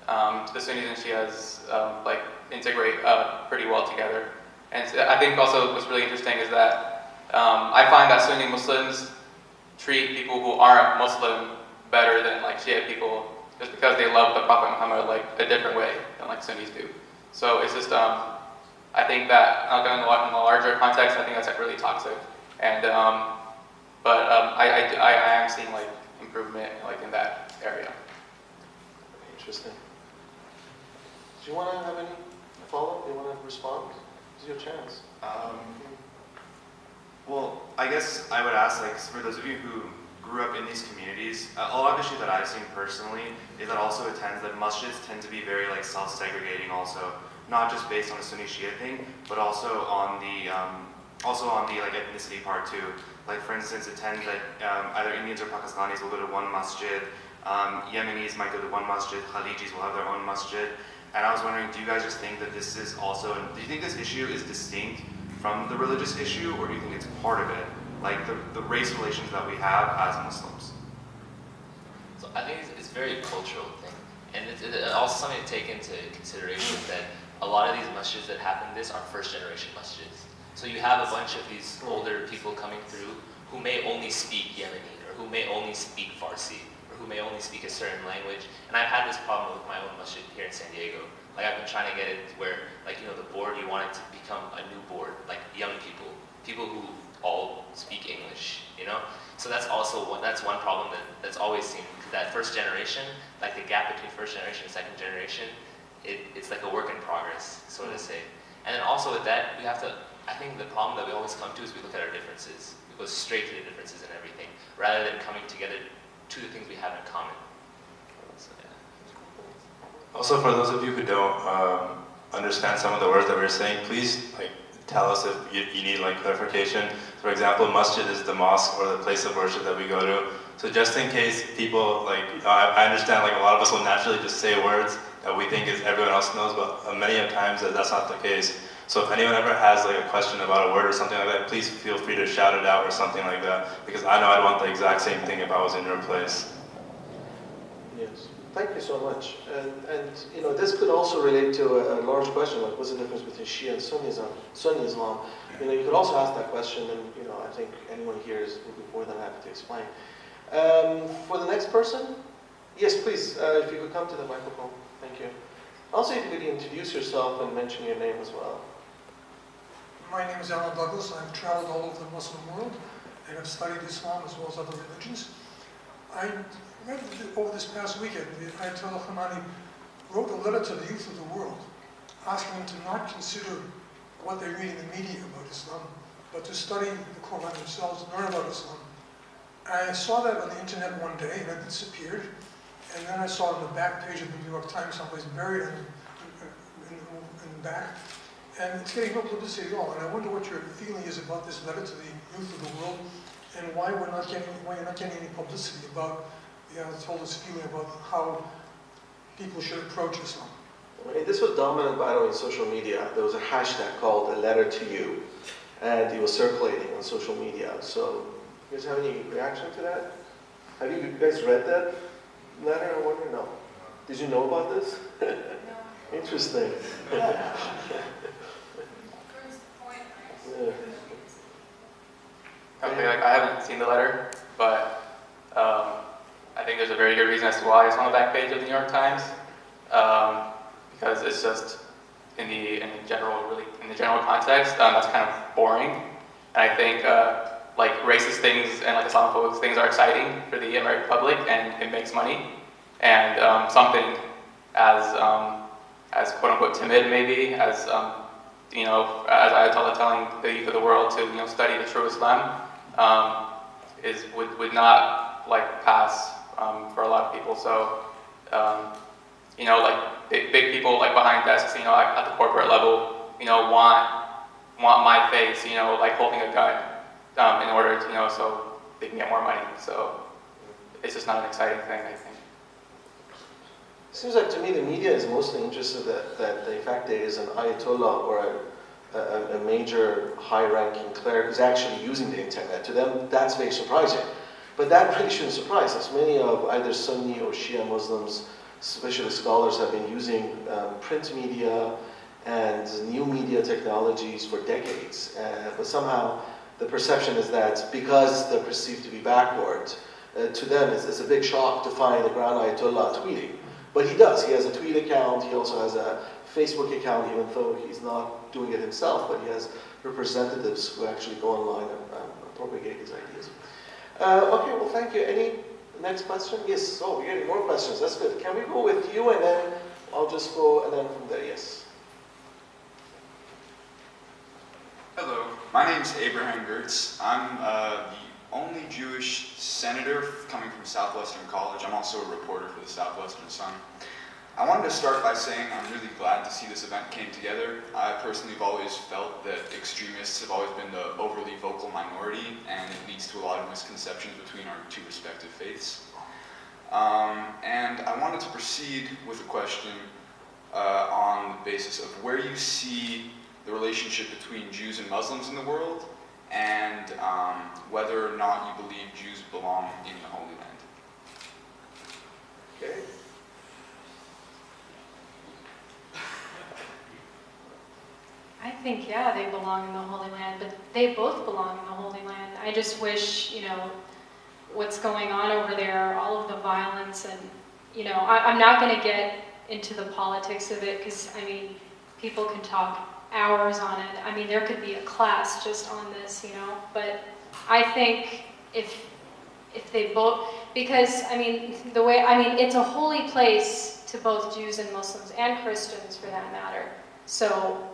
the Sunnis and Shias like integrate pretty well together. And so I think also what's really interesting is that I find that Sunni Muslims treat people who aren't Muslim better than like Shia people, just because they love the Prophet Muhammad like a different way than like Sunnis do. So it's just I think that in the larger context, I think that's like really toxic. And but I am seeing like improvement like in that area. Interesting. Do you want to have any follow-up? Do you want to respond? This is your chance. Well, I guess I would ask, like, for those of you who grew up in these communities, a lot of issue that I've seen personally is that also attends that masjids tend to be very like self-segregating also, not just based on a Sunni Shia thing, but also on the like ethnicity part too. Like for instance, it tends that either Indians or Pakistanis will go to one masjid, Yemenis might go to one masjid, Khalijis will have their own masjid. And I was wondering, do you guys just think that this is also, do you think this issue is distinct from the religious issue, or do you think it's part of it? Like the race relations that we have as Muslims? So I think it's a very cultural thing. And it's also something to take into consideration that a lot of these masjids that happen this are first generation masjids. So you have a bunch of these older people coming through who may only speak Yemeni, or who may only speak Farsi, who may only speak a certain language. And I've had this problem with my own masjid here in San Diego. Like I've been trying to get it where, like, you know, the board, you want it to become a new board, like young people who all speak English, you know? So that's also that's one problem that's always seen, because that first generation, like the gap between first generation and second generation, it's like a work in progress, so to say. And then also with that, we have to, I think the problem that we always come to is we look at our differences. We go straight to the differences in everything, rather than coming together to the things we have in common. So, yeah. Also, for those of you who don't understand some of the words that we're saying, please tell us if you need clarification. For example, masjid is the mosque or the place of worship that we go to. So just in case people, I understand a lot of us will naturally just say words that we think is everyone else knows, but many of times that's not the case. So if anyone ever has a question about a word or something like that, please feel free to shout it out or something like that, because I know I'd want the exact same thing if I was in your place. Yes, thank you so much. And you know, this could also relate to a large question, like what's the difference between Shia and Sunni Islam? You know, you could also ask that question, and you know, I think anyone here would be more than happy to explain. For the next person, yes, please, if you could come to the microphone. Thank you. Also, if you could introduce yourself and mention your name as well. My name is Alan Douglas. I've traveled all over the Muslim world and have studied Islam as well as other religions. I read over this past weekend, the Ayatollah Khamenei wrote a letter to the youth of the world, asking them to not consider what they read in the media about Islam, but to study the Quran themselves, learn about Islam. I saw that on the internet one day, and it disappeared. And then I saw it on the back page of the New York Times, someplace buried in the back. And it's getting no publicity at all. And I wonder what your feeling is about this letter to the youth of the world, and why you're not getting any publicity about the Ayatollah's feeling about how people should approach Islam. This was dominant, by the way, in social media. There was a hashtag called "A Letter to You," and it was circulating on social media. So, you guys have any reaction to that? Have you guys read that letter? I wonder. No. Did you know about this? No. Interesting. Yeah. Okay, I haven't seen the letter, but I think there's a very good reason as to why it's on the back page of the New York Times, because it's just in the general context, that's kind of boring, and I think racist things and Islamophobic things are exciting for the American public, and it makes money, and something as quote unquote timid maybe as you know, as Ayatollah telling the youth of the world to study the true Islam would not pass for a lot of people. So you know, big people behind desks, you know, at the corporate level, you know, want my face, you know, holding a gun in order to, you know, so they can get more money. So it's just not an exciting thing, I think. Seems like to me the media is mostly interested that the fact there is an Ayatollah or a major high-ranking cleric who's actually using the internet. To them, that's very surprising. But that really shouldn't surprise us. Many of either Sunni or Shia Muslims, especially scholars, have been using print media and new media technologies for decades. But somehow the perception is that because they're perceived to be backward, to them it's a big shock to find the Grand Ayatollah tweeting. But he does. He has a tweet account. He also has a Facebook account, even though he's not doing it himself, but he has representatives who actually go online and propagate his ideas. Okay, well, thank you. Any next question? Yes. Oh, we're getting more questions. That's good. Can we go with you, and then I'll just go, and then from there, yes. Hello, my name's Abraham Gertz. I'm the only Jewish senator coming from Southwestern College. I'm also a reporter for the Southwestern Sun. I wanted to start by saying I'm really glad to see this event came together. I personally have always felt that extremists have always been the overly vocal minority, and it leads to a lot of misconceptions between our two respective faiths. And I wanted to proceed with a question on the basis of where you see the relationship between Jews and Muslims in the world, and whether or not you believe Jews belong in the Holy Land. Okay. I think, yeah, they belong in the Holy Land, but they both belong in the Holy Land. I just wish, you know, what's going on over there, all of the violence, and, you know, I'm not going to get into the politics of it, because, I mean, people can talk hours on it. I mean, there could be a class just on this, you know, but I think if they both, because, I mean, it's a holy place to both Jews and Muslims, and Christians for that matter, so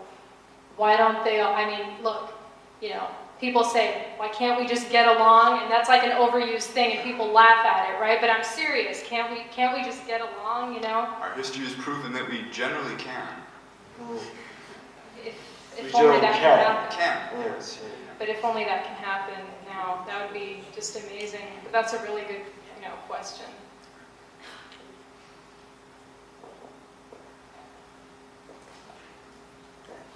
why don't they, I mean, look, you know, people say, why can't we just get along? And that's like an overused thing, and people laugh at it, right? But I'm serious, can't we just get along, you know? Our history has proven that we generally can. If only that can happen. Yes. But if only that can happen now, that would be just amazing. But that's a really good, you know, question.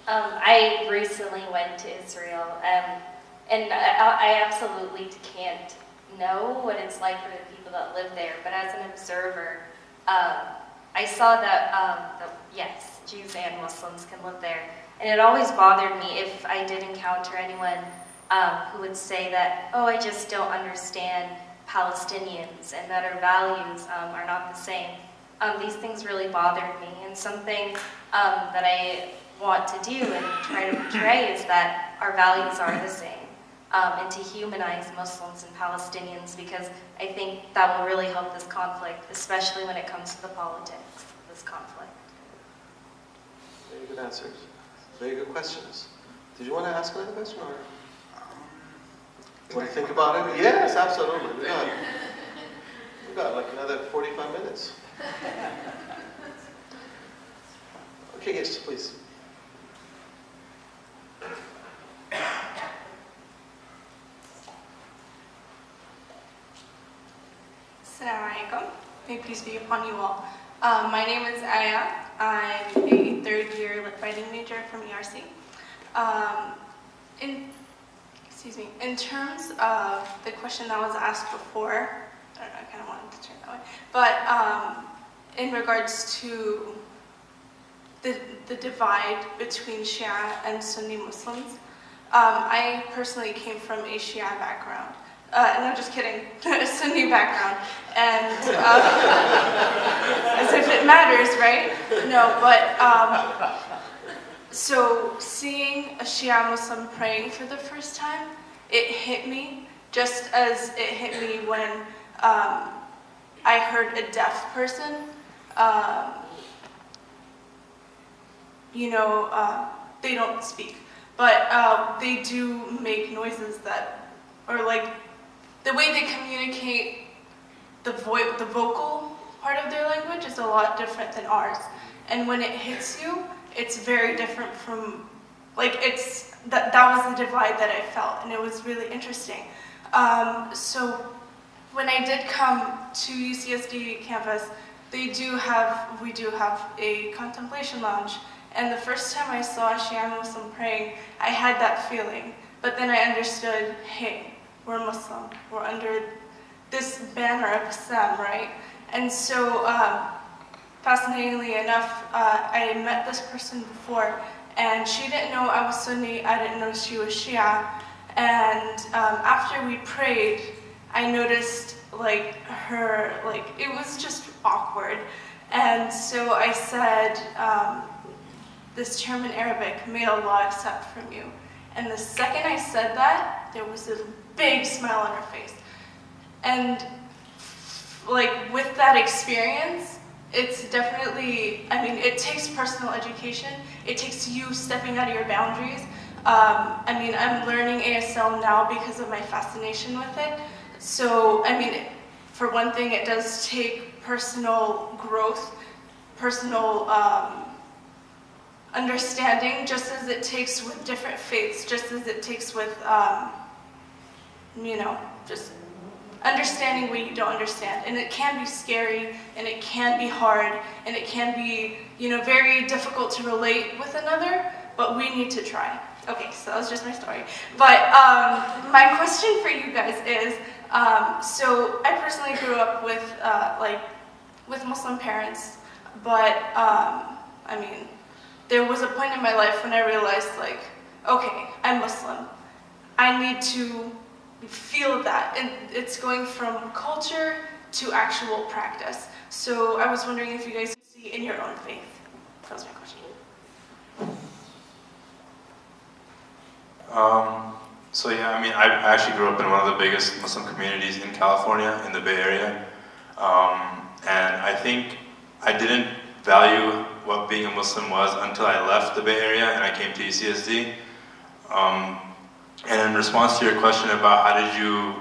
I recently went to Israel, and I absolutely can't know what it's like for the people that live there, but as an observer, I saw that, yes, Jews and Muslims can live there, and it always bothered me if I did encounter anyone who would say that, oh, I just don't understand Palestinians, and that our values are not the same. These things really bothered me, and something that I want to do and try to portray is that our values are the same, and to humanize Muslims and Palestinians, because I think that will really help this conflict, especially when it comes to the politics of this conflict. Very good answers. Very good questions. Did you want to ask another question, or you want to think about it? Yes, absolutely. We got like another 45 minutes. Okay, yes, please. Assalamu alaikum. May peace be upon you all. My name is Aya. I'm a third-year lit writing major from ERC. In terms of the question that was asked before, I don't know, I kind of wanted to turn that way, but in regards to the divide between Shia and Sunni Muslims, I personally came from a Shia background. No, just kidding, a Sunni background, and as if it matters, right? No, but, so seeing a Shia Muslim praying for the first time, it hit me, just as it hit me when I heard a deaf person, you know, they don't speak, but they do make noises that, or like, the way they communicate the vocal part of their language is a lot different than ours. And when it hits you, it's very different from, like, it's, that was the divide that I felt, and it was really interesting. So when I did come to UCSD campus, we do have a contemplation lounge. And the first time I saw a Shia Muslim praying, I had that feeling. But then I understood, hey, we're Muslim. We're under this banner of Islam, right? And so, fascinatingly enough, I met this person before, and she didn't know I was Sunni. I didn't know she was Shia. And after we prayed, I noticed it was just awkward. And so I said, this term in Arabic, may Allah accept from you. And the second I said that, there was a big smile on her face. And with that experience, it's definitely, it takes personal education. It takes you stepping out of your boundaries. I'm learning ASL now because of my fascination with it. So, for one thing, it does take personal growth, personal understanding, just as it takes with different faiths, just as it takes with, just understanding what you don't understand. And it can be scary, and it can be hard, and it can be, very difficult to relate with another, but we need to try. Okay, so that was just my story. But my question for you guys is, so I personally grew up with Muslim parents, but there was a point in my life when I realized, okay, I'm Muslim. I need to feel that, and it's going from culture to actual practice. So I was wondering if you guys see in your own faith. That was my question. So yeah, I actually grew up in one of the biggest Muslim communities in California, in the Bay Area. And I think I didn't value what being a Muslim was until I left the Bay Area and I came to UCSD. And in response to your question about how did you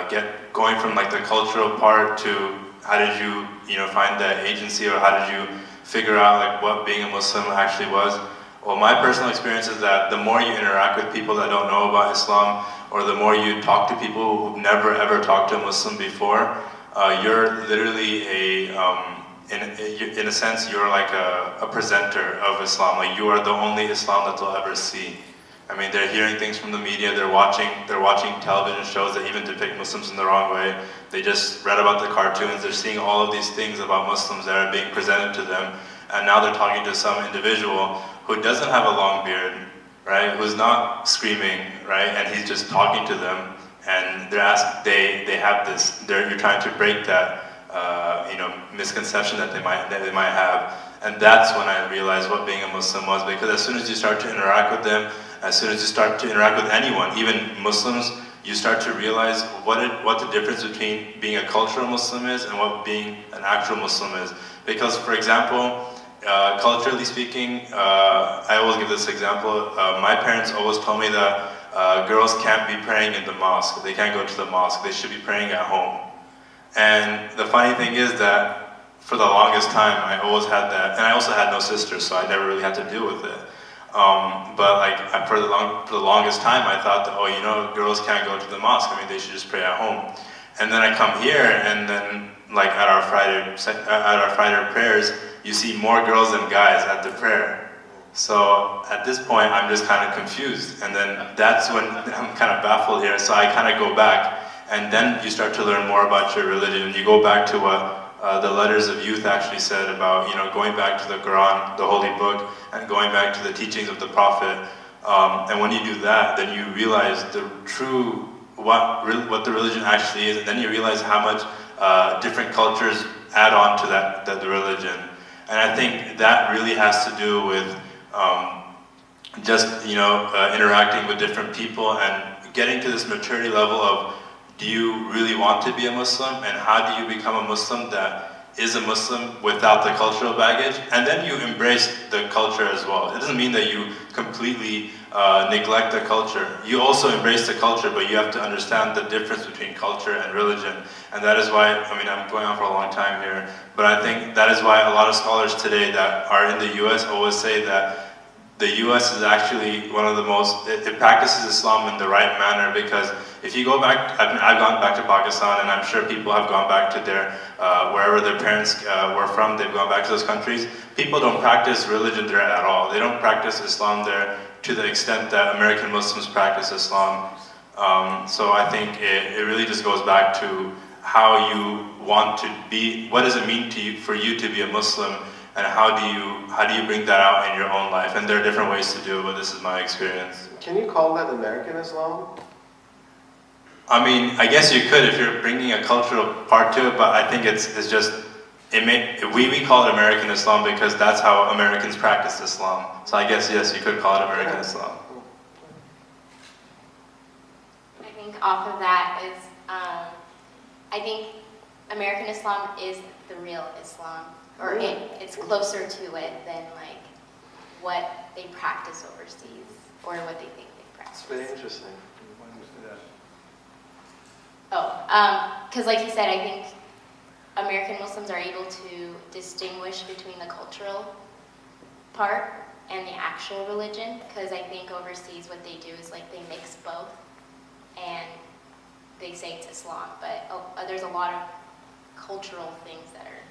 get going from the cultural part to how did you find that agency, or how did you figure out what being a Muslim actually was? Well, my personal experience is that the more you interact with people that don't know about Islam, or the more you talk to people who've never ever talked to a Muslim before, you're literally in a sense, you're like a presenter of Islam. You are the only Islam that they'll ever see. They're hearing things from the media, they're watching television shows that even depict Muslims in the wrong way. They just read about the cartoons, they're seeing all of these things about Muslims that are being presented to them, and now they're talking to some individual who doesn't have a long beard, right? Who's not screaming, right? And he's just talking to them, and they have this. You're trying to break that, misconception that they might have, and that's when I realized what being a Muslim was. Because as soon as you start to interact with them, as soon as you start to interact with anyone, even Muslims, you start to realize what the difference between being a cultural Muslim is and what being an actual Muslim is. Because, for example, culturally speaking, I always give this example. My parents always told me that girls can't be praying in the mosque. They can't go to the mosque. They should be praying at home. And the funny thing is that for the longest time, I always had that. And I also had no sisters, so I never really had to deal with it. But for the longest time, I thought that, girls can't go to the mosque. They should just pray at home. And then I come here, and then at our Friday prayers, you see more girls than guys at the prayer. So at this point, I'm just kind of confused. And then that's when I'm kind of baffled here. So I kind of go back, and then you start to learn more about your religion. And you go back to what the letters of youth actually said about, going back to the Quran, the holy book, and going back to the teachings of the Prophet. And when you do that, then you realize the true, what the religion actually is, and then you realize how much different cultures add on to the religion. And I think that really has to do with interacting with different people and getting to this maturity level of, do you really want to be a Muslim, and how do you become a Muslim that is a Muslim without the cultural baggage? And then you embrace the culture as well. It doesn't mean that you completely neglect the culture. You also embrace the culture, but you have to understand the difference between culture and religion. And that is why, I'm going on for a long time here, but I think that is why a lot of scholars today that are in the US always say that the US is actually one of the most, it practices Islam in the right manner, because if you go back, I've gone back to Pakistan, and I'm sure people have gone back to their, wherever their parents were from, they've gone back to those countries. People don't practice religion there at all. They don't practice Islam there to the extent that American Muslims practice Islam. So I think it really just goes back to how you want to be, what does it mean to you, for you to be a Muslim, and how do you bring that out in your own life? And there are different ways to do it, but this is my experience. Can you call that American Islam? I mean, I guess you could if you're bringing a cultural part to it, but I think it's just, we call it American Islam because that's how Americans practice Islam. So I guess, yes, you could call it American Islam. I think off of that is, I think American Islam is the real Islam, or it's closer to it than like what they practice overseas or what they think they practice. It's very interesting. Because like you said, I think American Muslims are able to distinguish between the cultural part and the actual religion, because I think overseas what they do is like they mix both and they say it's Islam, but there's a lot of cultural things that are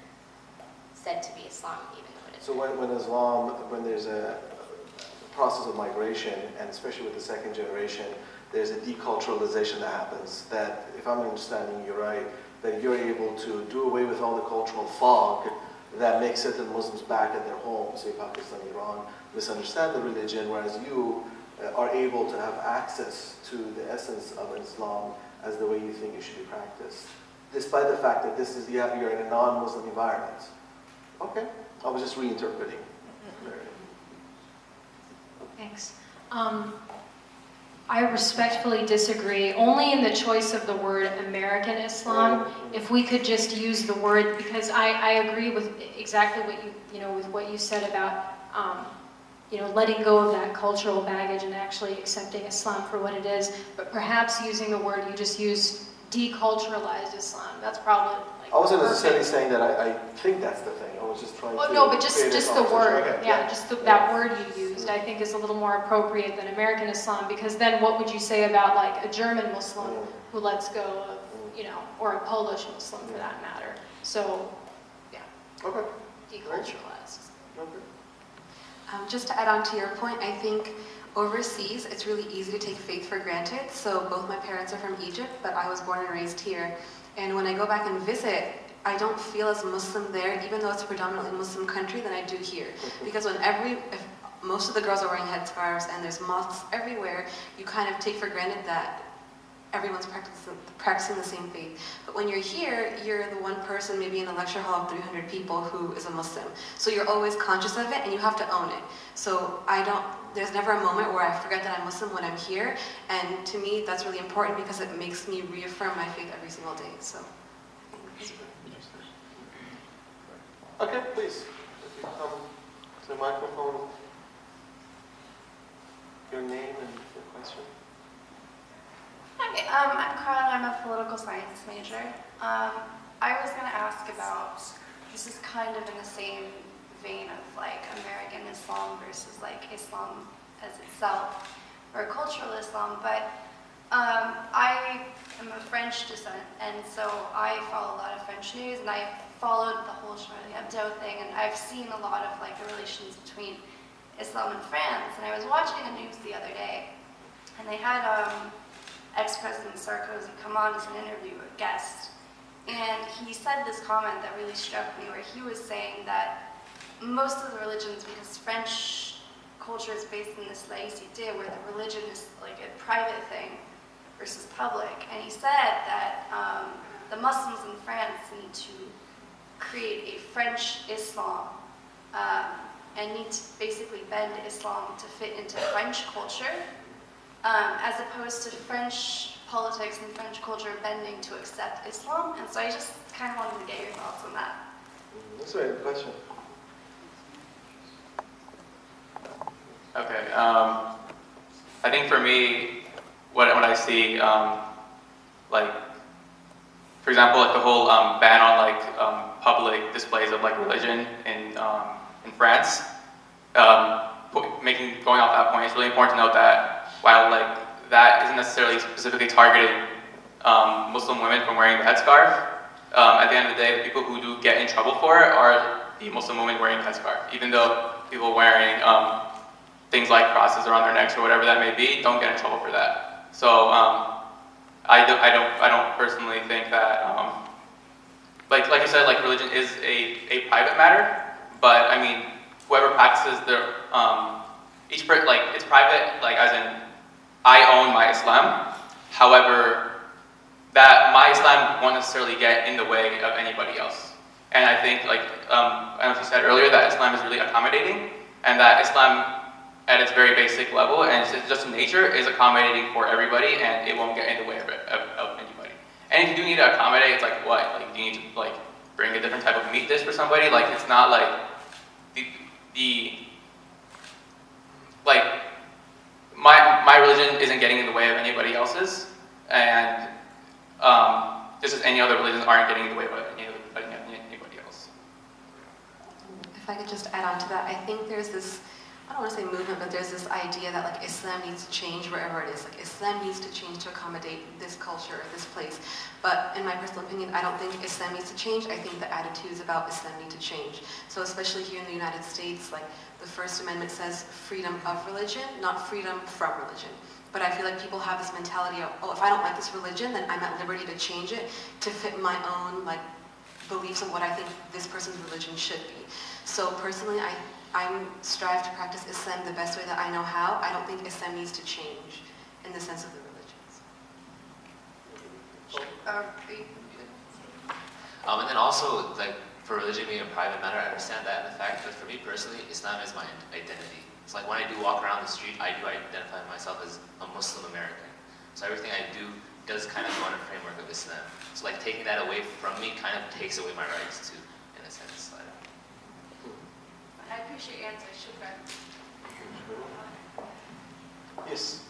said to be Islam even though it isn't. So when there's a process of migration, and especially with the second generation, there's a deculturalization that happens, that, if I'm understanding you right, that you're able to do away with all the cultural fog that makes certain Muslims back at their home, say Pakistan, Iran, misunderstand the religion, whereas you are able to have access to the essence of Islam as the way you think it should be practiced, despite the fact that you're in a non-Muslim environment. Okay, I was just reinterpreting. Thanks. I respectfully disagree, only in the choice of the word American Islam. If we could just use the word, because I agree with exactly what with what you said about letting go of that cultural baggage and actually accepting Islam for what it is, but perhaps using the word you just used, deculturalized Islam. That's probably like I wasn't necessarily saying that I think that's the thing. I was just trying to. No, but just the word, okay. just that word you used, I think is a little more appropriate than American Islam, because then what would you say about like a German Muslim who lets go of, or a Polish Muslim for that matter? So, yeah. Okay. Deculturalized. Okay. Just to add on to your point, I think overseas it's really easy to take faith for granted. So both my parents are from Egypt, but I was born and raised here. And when I go back and visit, I don't feel as Muslim there, even though it's a predominantly Muslim country, than I do here. Because if most of the girls are wearing headscarves and there's mosques everywhere, you kind of take for granted that everyone's practicing the same faith. But when you're here, you're the one person maybe in a lecture hall of 300 people who is a Muslim. So you're always conscious of it and you have to own it. So there's never a moment where I forget that I'm Muslim when I'm here. And to me, that's really important because it makes me reaffirm my faith every single day. So. Okay, please. If you come to the microphone, your name and your question. Hi, I'm Carla. I'm a political science major. I was going to ask about, this is kind of in the same vein of like American Islam versus like Islam as itself, or cultural Islam, but I am of French descent, and so I follow a lot of French news, and I followed the whole Charlie Hebdo thing, and I've seen a lot of like the relations between Islam and France, and I was watching the news the other day, and they had ex-President Sarkozy come on as an interview, a guest, and he said this comment that really struck me, where he was saying that most of the religions, because French culture is based in this laïcité, where the religion is like a private thing versus public, and he said that the Muslims in France need to create a French Islam and need to basically bend Islam to fit into French culture, as opposed to French politics and French culture bending to accept Islam. And so I just kind of wanted to get your thoughts on that. That's a very good question. Okay. I think for me, what I see, like, for example, like the whole ban on like public displays of like religion in France. Going off that point, it's really important to note that while like that isn't necessarily specifically targeting Muslim women from wearing the headscarf. At the end of the day, the people who do get in trouble for it are the Muslim women wearing the headscarf, even though people wearing things like crosses around their necks or whatever that may be don't get in trouble for that. So I don't personally think that like you said, like religion is a private matter, but I mean whoever practices their it's private, like as in I own my Islam. However, that my Islam won't necessarily get in the way of anybody else. And I think, like I don't know if you said earlier, that Islam is really accommodating, and that Islam, at its very basic level, and it's just nature, is accommodating for everybody, and it won't get in the way of anybody. And if you do need to accommodate, it's like what? Like, do you need to like bring a different type of meat dish for somebody? Like, it's not like my religion isn't getting in the way of anybody else's, and just as any other religions aren't getting in the way of anybody else. If I could just add on to that, I think there's this, I don't want to say movement, but there's this idea that like Islam needs to change wherever it is. Like Islam needs to change to accommodate this culture or this place. But in my personal opinion, I don't think Islam needs to change. I think the attitudes about Islam need to change. So especially here in the United States, like the First Amendment says freedom of religion, not freedom from religion. But I feel like people have this mentality of, oh, if I don't like this religion, then I'm at liberty to change it to fit my own like beliefs of what I think this person's religion should be. So personally, I strive to practice Islam the best way that I know how. I don't think Islam needs to change in the sense of the religions. And then also, like, for religion being a private matter, I understand that and the fact, but for me personally, Islam is my identity. It's like when I do walk around the street, I do identify myself as a Muslim American. So everything I do does kind of go under the framework of Islam. So like taking that away from me kind of takes away my rights too, in a sense. I appreciate your answer. Shukran. Yes.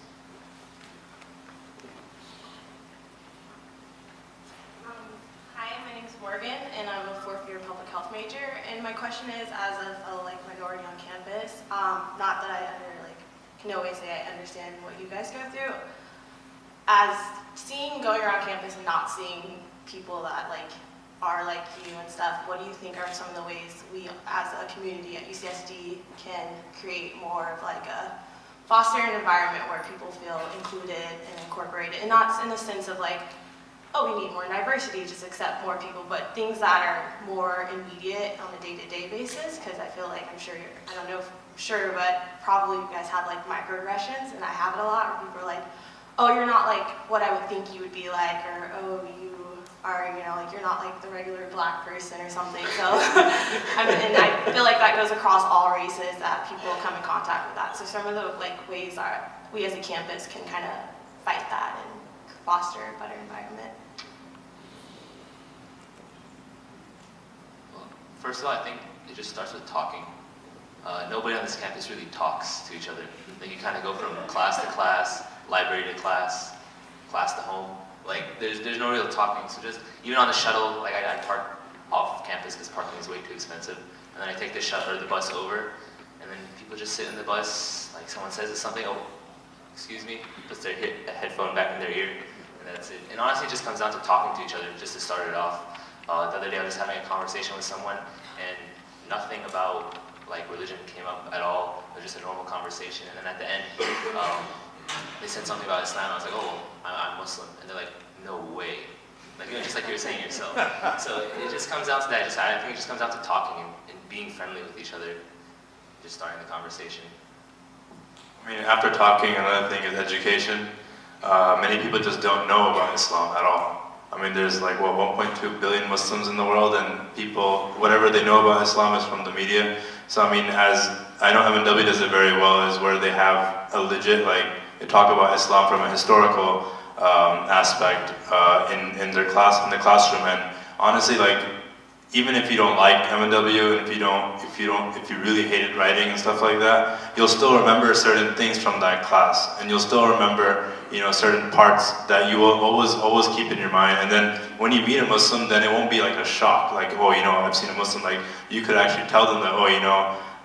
Hi, my name is Morgan, and I'm a fourth-year public health major. And my question is, as a minority on campus, not that I can always say I understand what you guys go through. As going around campus and not seeing people that are like you and stuff, what do you think are some of the ways we, as a community at UCSD, can create more of foster an environment where people feel included and incorporated, and not in the sense of oh, we need more diversity, just accept more people, but things that are more immediate on a day-to-day basis, because I feel like, I'm sure I don't know if I'm sure, but probably you guys have microaggressions, and I have it a lot, where people are like, oh, you're not what I would think you would be like, or oh, you are, you're not the regular black person or something. So, and I feel like that goes across all races, that people come in contact with that. So some of the ways that we as a campus can kind of fight that and foster a better environment. Well, first of all, I think it just starts with talking. Nobody on this campus really talks to each other. You kind of go from class to class, library to class, class to home. There's no real talking. So just, even on the shuttle, I park off campus because parking is way too expensive. And then I take the shuttle or the bus over, and then people just sit in the bus. Someone says something, oh, excuse me, puts their headphone back in their ear, and that's it. And honestly, it just comes down to talking to each other, just to start it off. The other day I was having a conversation with someone, and nothing about religion came up at all. It was just a normal conversation. And then at the end, they said something about Islam. I was like, oh, well, I'm Muslim. And they're like, no way. Just like you were saying yourself. So it just comes down to that. I think it just comes down to talking and being friendly with each other, just starting the conversation. I mean, after talking, another thing is education. Many people just don't know about Islam at all. I mean, there's 1.2 billion Muslims in the world, and people, whatever they know about Islam is from the media. So I mean, as I know MNW does it very well, is where they have a legit, they talk about Islam from a historical aspect in the classroom. And honestly, even if you don't like MNW, and if you really hated writing and stuff like that, you'll still remember certain things from that class, and you'll still remember, certain parts that you will always keep in your mind. And then when you meet a Muslim, then it won't be a shock, oh, I've seen a Muslim. You could actually tell them that, oh,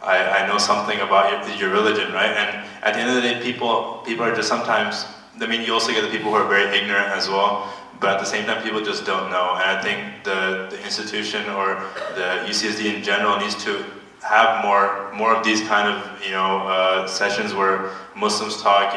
I know something about your religion, right? And at the end of the day, people are just sometimes I mean, you also get the people who are very ignorant as well, but at the same time, people just don't know. And I think the institution or the UCSD in general needs to have more of these kind of, sessions where Muslims talk,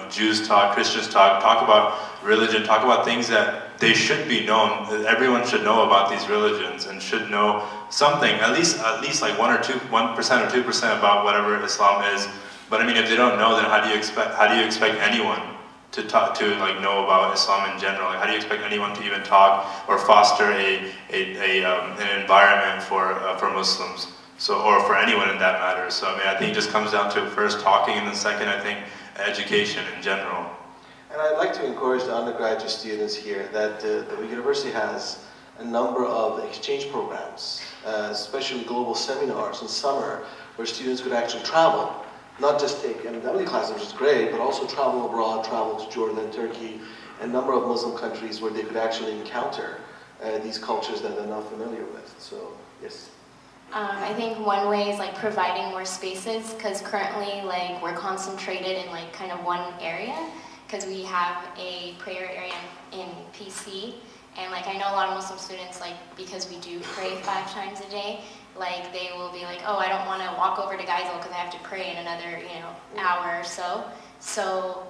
Jews talk, Christians talk about religion, talk about things that they should be known. Everyone should know about these religions and should know something, at least like 1% or 2% about whatever Islam is. But I mean, if they don't know, then how do you expect anyone to know about Islam in general? Like, how do you expect anyone to even talk or foster an environment for Muslims? Or for anyone in that matter. So I mean, I think it just comes down to first talking, and then second, I think, education in general. And I'd like to encourage the undergraduate students here that the university has a number of exchange programs, especially global seminars in summer, where students could actually travel, not just take MW classes, which is great, but also travel abroad, travel to Jordan, Turkey, and a number of Muslim countries where they could actually encounter these cultures that they're not familiar with. So, yes. I think one way is like providing more spaces, because currently like we're concentrated in like kind of one area, because we have a prayer area in PC, and like I know a lot of Muslim students, like because we do pray 5 times a day, like they will be like, oh, I don't want to walk over to Geisel because I have to pray in another hour or so. So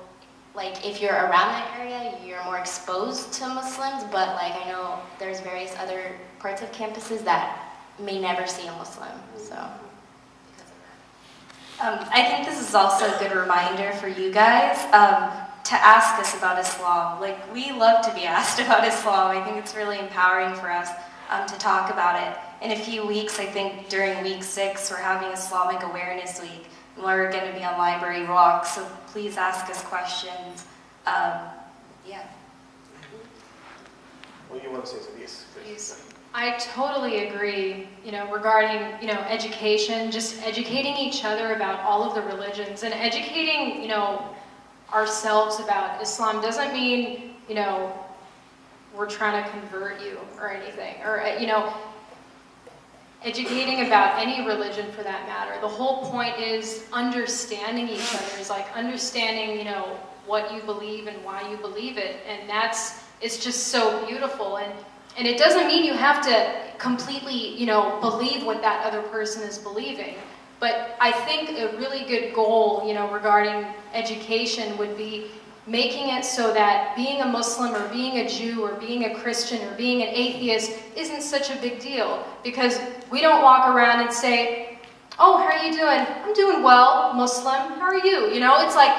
like if you're around that area, you're more exposed to Muslims, but like I know there's various other parts of campuses that may never see a Muslim, so. I think this is also a good reminder for you guys to ask us about Islam. Like, we love to be asked about Islam. I think it's really empowering for us to talk about it. In a few weeks, I think during week 6, we're having Islamic Awareness Week. And we're going to be on Library Walk, so please ask us questions. Yeah. Well, you want to say something? Yes, please. I totally agree, regarding, education, just educating each other about all of the religions, and educating, ourselves about Islam doesn't mean, we're trying to convert you or anything, or, educating about any religion for that matter. The whole point is understanding each other, is like understanding, what you believe and why you believe it, and it's just so beautiful. And it doesn't mean you have to completely, believe what that other person is believing. But I think a really good goal, regarding education would be making it so that being a Muslim or being a Jew or being a Christian or being an atheist isn't such a big deal. Because we don't walk around and say, oh, how are you doing? I'm doing well, Muslim. How are you? It's like,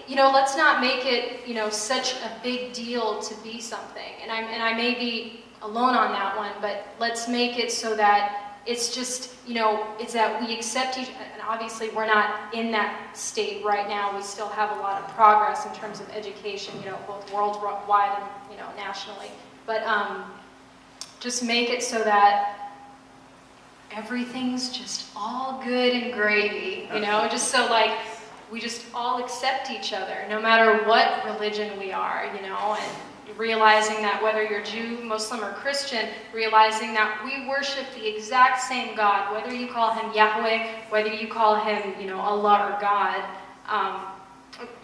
let's not make it, such a big deal to be something. And I may be alone on that one, but let's make it so that it's just, it's that we accept each, and obviously we're not in that state right now. We still have a lot of progress in terms of education, both worldwide and, nationally. But just make it so that everything's just all good and gravy, just so like we just all accept each other, no matter what religion we are, and realizing that whether you're Jew, Muslim, or Christian, realizing that we worship the exact same God, whether you call him Yahweh, whether you call him, Allah or God,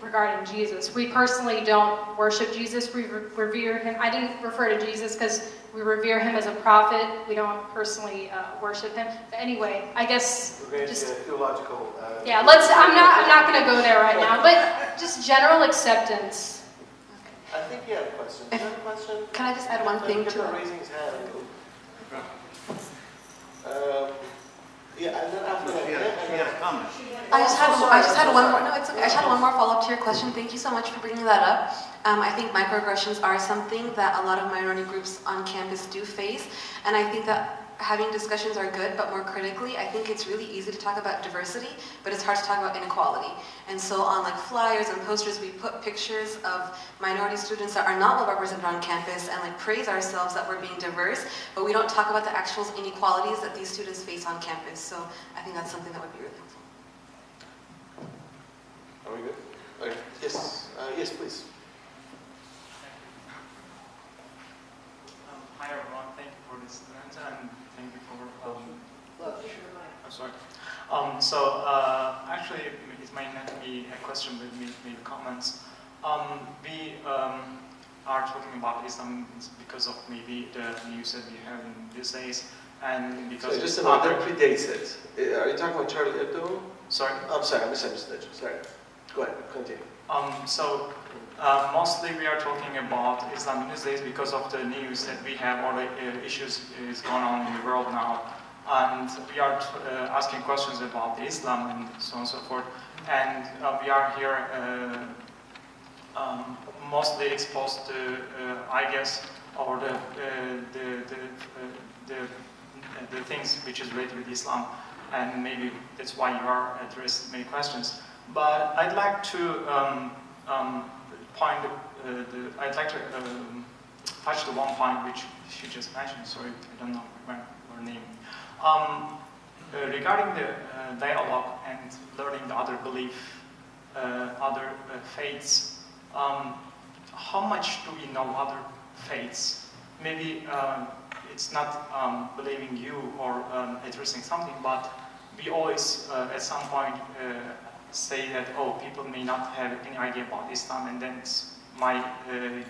regarding Jesus. We personally don't worship Jesus, we revere him. I didn't refer to Jesus because we revere him as a prophet. We don't personally worship him. But anyway, I guess just theological. Yeah, I'm not going to go there right now, but just general acceptance. I think you had a question. Do you have a question? Can I just add one thing to it? Raising his hand. Yeah, and then after that, she has a comment. I just had one more. No, it's okay. I just had one more follow-up to your question. Thank you so much for bringing that up. I think microaggressions are something that a lot of minority groups on campus do face, and I think that having discussions are good, but more critically, I think it's really easy to talk about diversity, but it's hard to talk about inequality. And so on like flyers and posters, we put pictures of minority students that are not well represented on campus and like praise ourselves that we're being diverse, but we don't talk about the actual inequalities that these students face on campus. So I think that's something that would be really helpful. Are we good? Okay. Yes, yes, please. Hi everyone, thank you for this event and thank you for I'm sorry. Actually, it might not be a question, but maybe comments. We are talking about Islam because of maybe the news that we have in these days, and because so just a minute, that predates it. Are you talking about Charlie Hebdo? Sorry? I'm sorry, I misunderstood you. Sorry. Go ahead, continue. Mostly we are talking about Islam these days because of the news that we have, or the issues is going on in the world now. And we are asking questions about Islam and so on and so forth. And we are here mostly exposed to, I guess, or the things which is related with Islam. And maybe that's why you are addressing many questions. But I'd like to touch the one point which she just mentioned. Sorry, I don't know her name. Regarding the dialogue and learning the other belief, other faiths, how much do we know other faiths? Maybe it's not believing you or addressing something, but we always at some point say that, oh, people may not have any idea about Islam, and then it might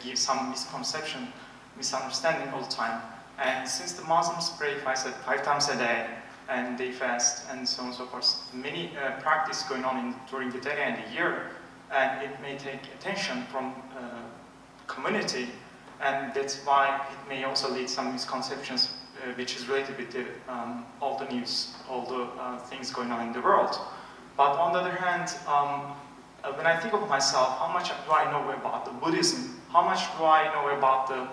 give some misunderstanding all the time. And since the Muslims pray 5 times a day, and they fast, and so on and so forth, many practice going on during the day and the year, and it may take attention from community, and that's why it may also lead some misconceptions which is related with the, all the news, all the things going on in the world. But on the other hand, when I think of myself, how much do I know about the Buddhism? How much do I know about the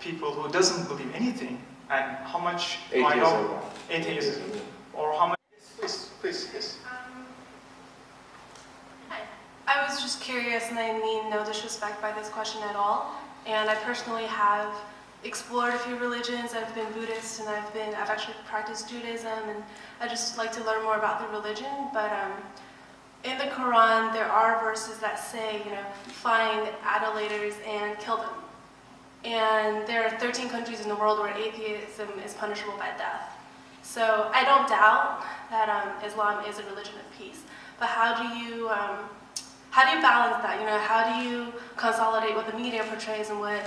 people who doesn't believe anything? And how much do I know atheism? Or how much? Please, yes. I was just curious, and I mean no disrespect by this question at all. And I personally have explored a few religions. I've been Buddhist, and I've actually practiced Judaism, and I just like to learn more about the religion. But in the Quran, there are verses that say, find idolaters and kill them. And there are 13 countries in the world where atheism is punishable by death. So I don't doubt that Islam is a religion of peace. But how do you balance that? How do you consolidate what the media portrays and what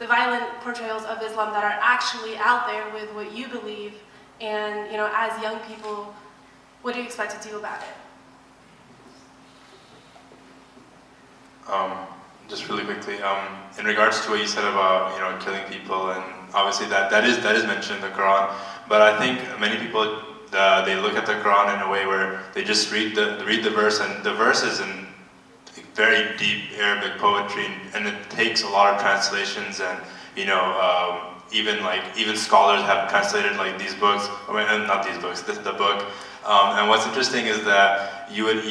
the violent portrayals of Islam that are actually out there with what you believe? And as young people, what do you expect to do about it? Just really quickly, in regards to what you said about killing people, and obviously that is mentioned in the Quran, but I think many people they look at the Quran in a way where they just read the verse, and the verse is in very deep Arabic poetry, and it takes a lot of translations, and even scholars have translated these books, not these books, the book. And what's interesting is that you would,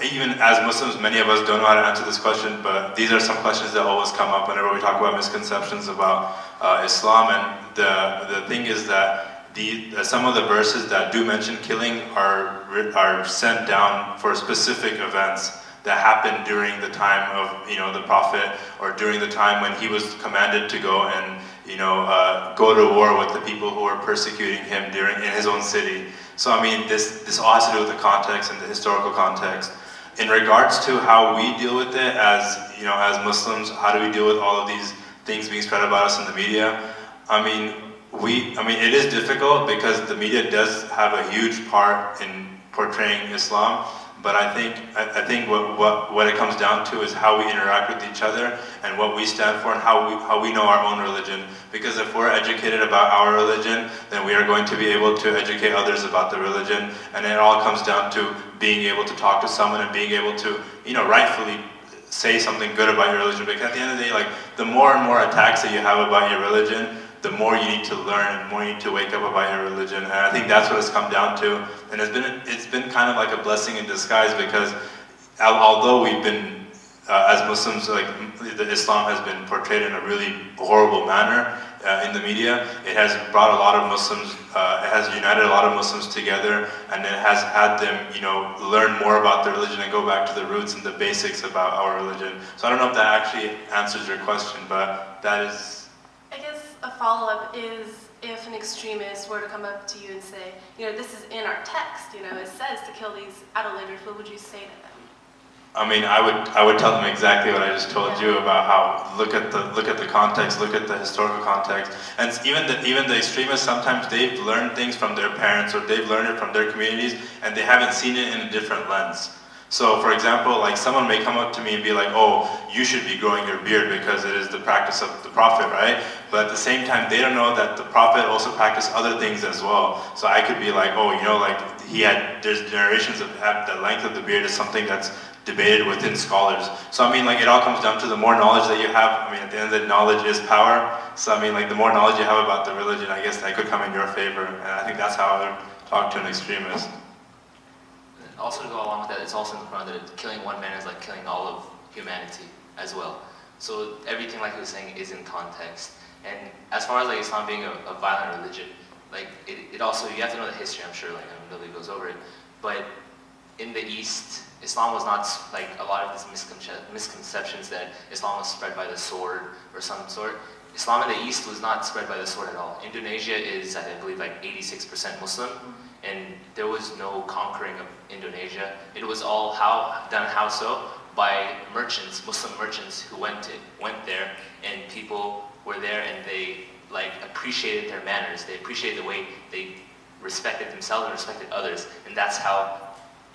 even as Muslims, many of us don't know how to answer this question, but these are some questions that always come up whenever we talk about misconceptions about Islam. And the thing is that some of the verses that do mention killing are sent down for specific events that happened during the time of the Prophet, or during the time when he was commanded to go and go to war with the people who were persecuting him in his own city. So I mean, this all has to do with the context and the historical context. In regards to how we deal with it as Muslims, how do we deal with all of these things being spread about us in the media? I mean, it is difficult because the media does have a huge part in portraying Islam. But I think what it comes down to is how we interact with each other and what we stand for and how we know our own religion. Because if we're educated about our religion, then we are going to be able to educate others about the religion. And it all comes down to being able to talk to someone and being able to, rightfully say something good about your religion. Because at the end of the day, the more and more attacks that you have about your religion, the more you need to learn and the more you need to wake up about your religion. And I think that's what it's come down to. And it's been kind of like a blessing in disguise, because although we've been, as Muslims, Islam has been portrayed in a really horrible manner in the media, it has brought a lot of Muslims, it has united a lot of Muslims together, and it has had them, learn more about their religion and go back to the roots and the basics about our religion. So I don't know if that actually answers your question, but that is... I guess a follow-up is, if an extremist were to come up to you and say, this is in our text, it says to kill these idolaters, what would you say to them? I mean, I would tell them exactly what I just told you about how look at the context, look at the historical context, and even the extremists, sometimes they've learned things from their parents or they've learned it from their communities, and they haven't seen it in a different lens. So, for example, like someone may come up to me and be like, "Oh, you should be growing your beard because it is the practice of the Prophet, right?" But at the same time, they don't know that the Prophet also practiced other things as well. So I could be like, "Oh, you know, like there's generations of the length of the beard is something that's debated within scholars." So I mean, like, it all comes down to the more knowledge that you have. I mean, at the end of the day, knowledge is power. So I mean, like, the more knowledge you have about the religion, I guess that could come in your favor. And I think that's how I would talk to an extremist. Also, to go along with that, it's also in the Quran that killing one man is like killing all of humanity as well. So everything, like he was saying, is in context. And as far as like Islam being a violent religion, like it also, you have to know the history, I'm sure, like nobody goes over it. But in the East, Islam was not like a lot of these misconceptions that Islam was spread by the sword or some sort. Islam in the East was not spread by the sword at all. Indonesia is, I believe, like 86% Muslim. And there was no conquering of Indonesia. It was all done how so? By merchants, Muslim merchants who went there, and people were there and they like appreciated their manners. They appreciated the way they respected themselves and respected others. And that's how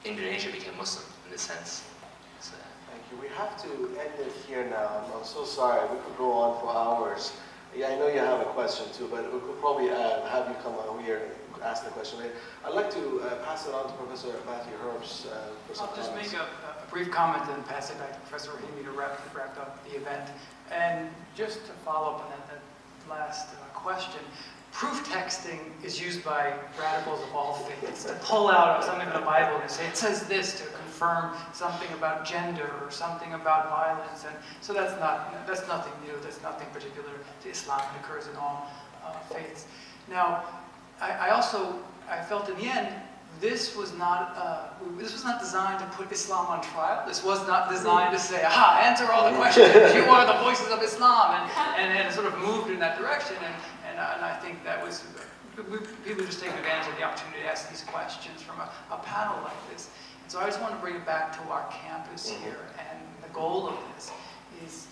Indonesia became Muslim in this sense. So, thank you. We have to end it here now. I'm so sorry. We could go on for hours. Yeah, I know you have a question too, but we could probably have you come on here and ask the question later. I'd like to pass it on to Professor Matthew Herbst for some I'll just comments. make a brief comment and pass it back to Professor Rahimi to wrap up the event. And just to follow up on that last question, proof texting is used by radicals of all faiths to pull out something from the Bible and say, it says this to confirm something about gender or something about violence. And so that's nothing new. That's nothing particular to Islam. It occurs in all faiths. Now, I felt in the end, this was not designed to put Islam on trial. This was not designed to say, aha, answer all the questions. You are the voices of Islam, and sort of moved in that direction. And I think that was, people just taking advantage of the opportunity to ask these questions from a panel like this. And so I just want to bring it back to our campus here. And the goal of this is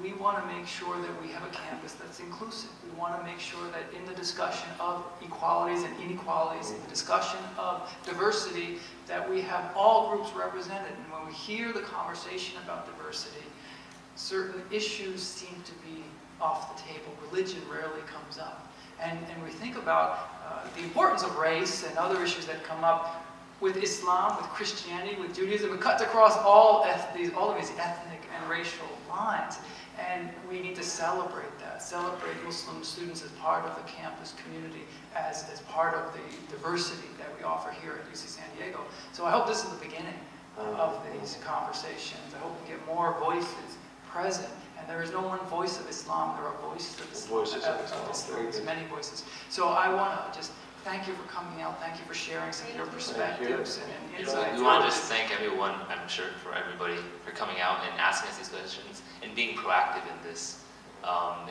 we want to make sure that we have a campus that's inclusive. We want to make sure that in the discussion of equalities and inequalities, in the discussion of diversity, that we have all groups represented. And when we hear the conversation about diversity, certain issues seem to be off the table. Religion rarely comes up. And we think about the importance of race and other issues that come up with Islam, with Christianity, with Judaism. It cuts across all of these ethnic and racial lines. And we need to celebrate that, celebrate Muslim students as part of the campus community, as part of the diversity that we offer here at UC San Diego. So I hope this is the beginning of these conversations. I hope we get more voices present. And there is no one voice of Islam, there are voices of Islam. There's many voices. So I want to just thank you for coming out. Thank you for sharing some of your perspectives and insights. We want to just thank everyone, I'm sure, for everybody for coming out and asking us these questions and being proactive in this.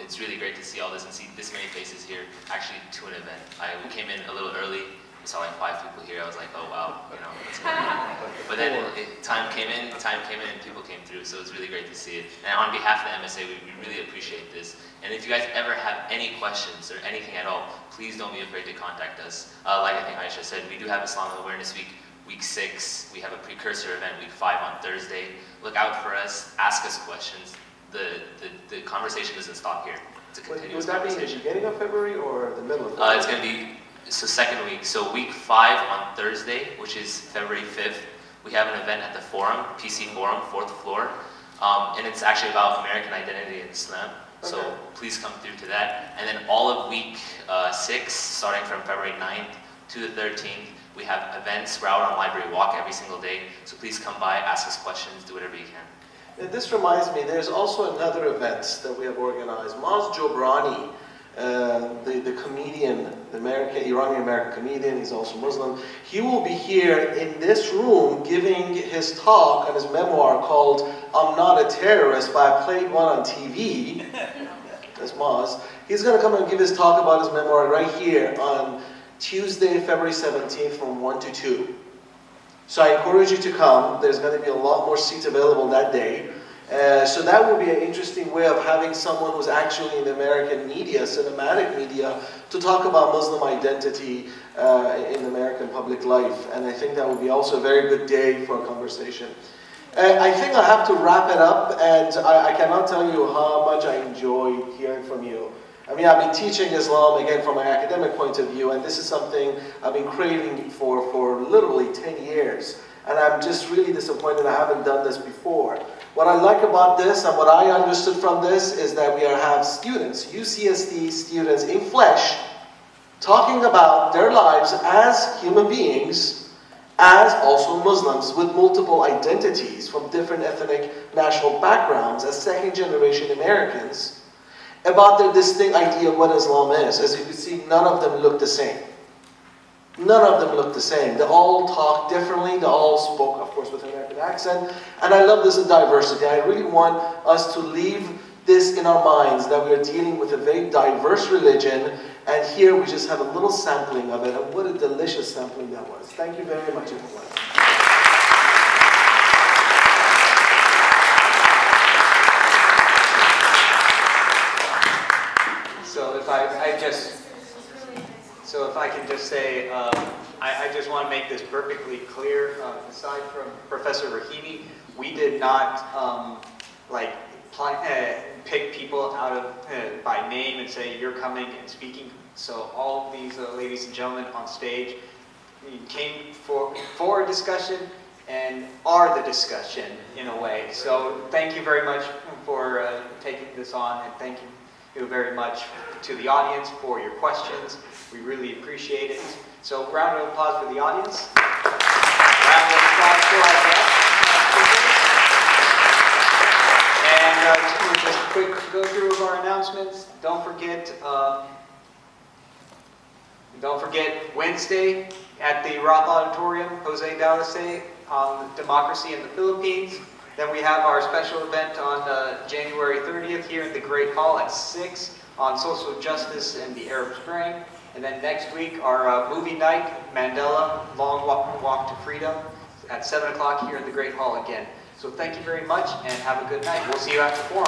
It's really great to see all this and see this many faces here actually to an event. We came in a little early. We saw like 5 people here. I was like, oh wow, you know, what's going on? But then time came in and people came through. So it's really great to see it. And on behalf of the MSA, we really appreciate this. And if you guys ever have any questions or anything at all, please don't be afraid to contact us. Like I think Aisha said, we do have Islam Awareness Week, week 6. We have a precursor event, week 5 on Thursday. Look out for us, ask us questions. The conversation doesn't stop here. It's a continuous conversation. Would that be the beginning of February or the middle of February? It's going to be, second week. So week 5 on Thursday, which is February 5th, we have an event at the Forum, PC Forum, 4th floor. And it's actually about American identity in Islam. Okay. So please come through to that. And then all of week 6, starting from February 9th to the 13th, we have events. We're out on Library Walk every single day. So please come by, ask us questions, do whatever you can. This reminds me, there's also another event that we have organized. Maz Jobrani, the comedian, the Iranian-American comedian, he's also Muslim. He will be here in this room giving his talk on his memoir called I'm Not a Terrorist, but I played one on TV. That's Maz. He's going to come and give his talk about his memoir right here on Tuesday, February 17th from 1 to 2. So I encourage you to come. There's going to be a lot more seats available that day. So that will be an interesting way of having someone who's actually in the American media, cinematic media, to talk about Muslim identity in American public life. And I think that would be also a very good day for a conversation. I think I have to wrap it up, and I cannot tell you how much I enjoy hearing from you. I mean, I've been teaching Islam, again, from an academic point of view, and this is something I've been craving for literally 10 years. And I'm just really disappointed I haven't done this before. What I like about this, and what I understood from this, is that we have students, UCSD students in flesh, talking about their lives as human beings, as also Muslims with multiple identities from different ethnic national backgrounds, as second-generation Americans, about their distinct idea of what Islam is. As you can see, none of them look the same. None of them look the same. They all talk differently. They all spoke, of course, with an American accent. And I love this diversity. I really want us to leave this in our minds, that we are dealing with a very diverse religion, and here we just have a little sampling of it, and what a delicious sampling that was. Thank you very much, everyone. So if I can just say, I just want to make this perfectly clear. Aside from Professor Rahimi, we did not pick people out of by name and say you're coming and speaking. So all these ladies and gentlemen on stage came for a discussion and are the discussion in a way. So thank you very much for taking this on, and thank you very much to the audience for your questions. We really appreciate it. So round of applause for the audience. Round of applause for our guests. And just a quick go through of our announcements. Don't forget Wednesday at the Roth Auditorium, Jose Dalasay on democracy in the Philippines. Then we have our special event on January 30th here at the Great Hall at 6 on social justice and the Arab Spring. And then next week, our movie night, Mandela, Long Walk to Freedom, at 7 o'clock here at the Great Hall again. So thank you very much, and have a good night. We'll see you at the forum.